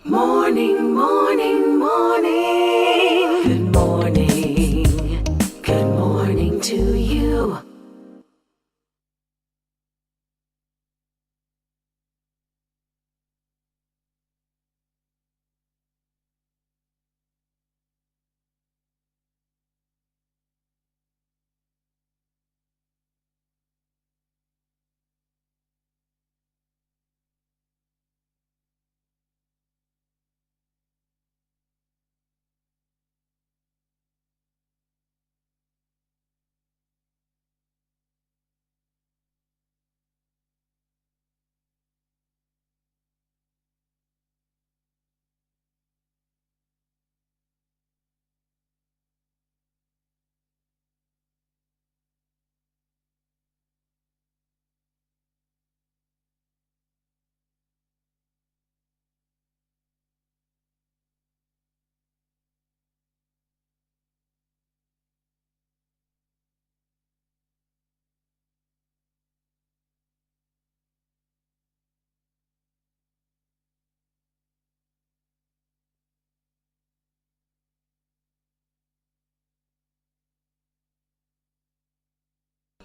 Morning, morning, morning. Good morning. Good morning to you.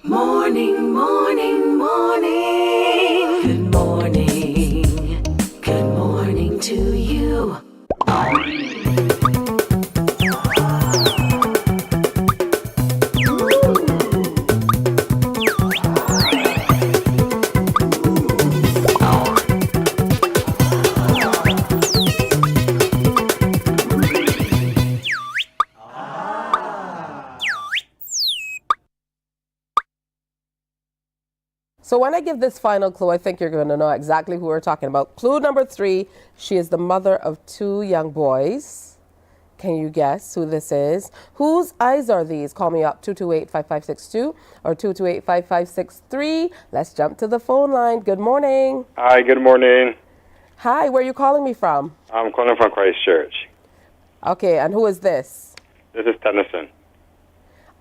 Morning, morning, morning. Good morning. Good morning to you. So when I give this final clue, I think you're going to know exactly who we're talking about. Clue number 3, she is the mother of 2 young boys. Can you guess who this is? Whose eyes are these? Call me up, 228-5562 or 228-5563. Let's jump to the phone line. Good morning. Hi, good morning. Hi, where are you calling me from? I'm calling from Christchurch. Okay, and who is this? This is Tennyson.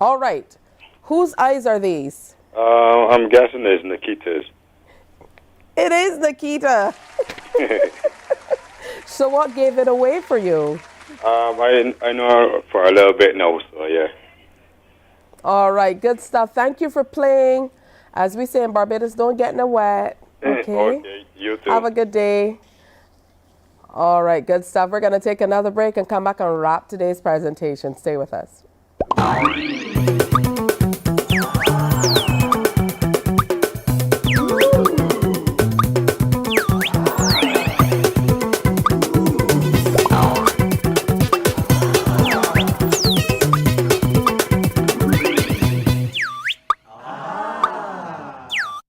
All right. Whose eyes are these? I'm guessing it's Nikita's. It is Nikita. So what gave it away for you? I know her for a little bit now, so yeah. All right, good stuff. Thank you for playing. As we say in Barbados, don't get in the wet. Okay. Okay, you too. Have a good day. All right, good stuff. We're going to take another break and come back and wrap today's presentation. Stay with us.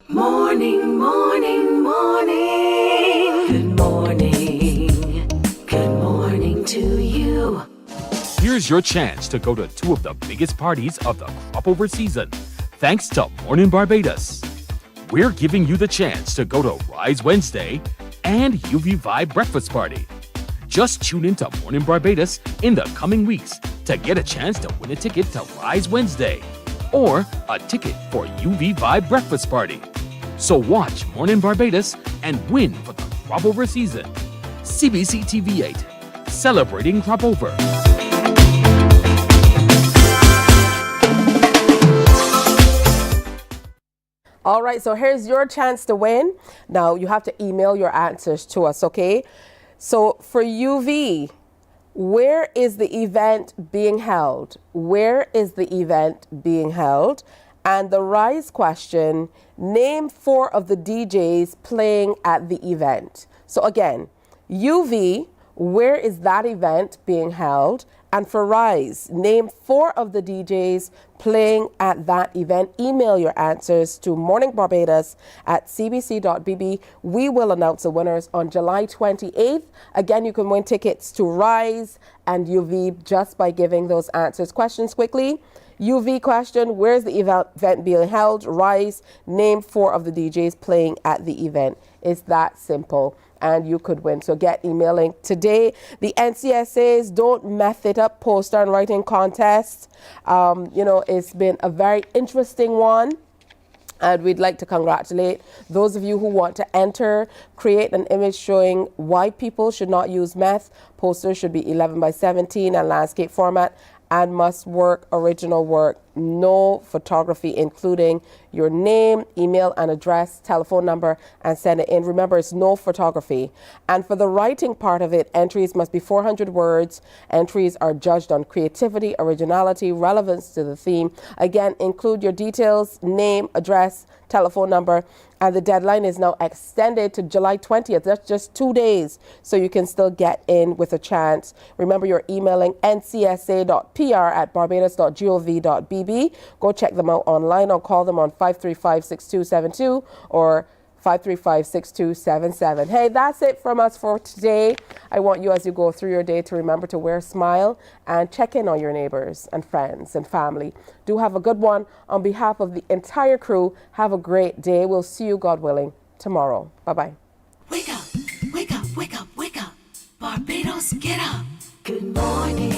Morning, morning, morning. Good morning. Good morning to you. Here's your chance to go to 2 of the biggest parties of the Cropover season, thanks to Mornin Barbados. We're giving you the chance to go to Rise Wednesday and UV Vibe Breakfast Party. Just tune in to Mornin Barbados in the coming weeks to get a chance to win a ticket to Rise Wednesday or a ticket for UV Vibe Breakfast Party. So watch Mornin Barbados and win for the Cropover season. CBC TV 8, celebrating Cropover. All right, so here's your chance to win. Now, you have to email your answers to us, okay? So for UV, where is the event being held? Where is the event being held? And the Rise question, name 4 of the DJs playing at the event. So again, UV, where is that event being held? And for Rise, name 4 of the DJs playing at that event. Email your answers to morningbarbados@cbc.bb. We will announce the winners on July 28th. Again, you can win tickets to Rise and UV just by giving those answers. Questions quickly. UV question, where's the event being held? Rise, name 4 of the DJs playing at the event. It's that simple, and you could win. So get emailing today. The NCSA's Don't Meth It Up poster and writing contest. It's been a very interesting one. And we'd like to congratulate those of you who want to enter. Create an image showing why people should not use meth. Posters should be 11 by 17 and landscape format, and must work original work. No photography, including your name, email and address, telephone number, and send it in. Remember, it's no photography. And for the writing part of it, entries must be 400 words. Entries are judged on creativity, originality, relevance to the theme. Again, include your details, name, address, telephone number, and the deadline is now extended to July 20th. That's just 2 days, so you can still get in with a chance. Remember, you're emailing ncsa.pr@barbados.gov.bb. Go check them out online or call them on 535-6272 or 535-6277. Hey, that's it from us for today. I want you, as you go through your day, to remember to wear a smile and check in on your neighbors and friends and family. Do have a good one. On behalf of the entire crew, have a great day. We'll see you, God willing, tomorrow. Bye-bye. Wake up, wake up, wake up, wake up. Barbados, get up. Good morning.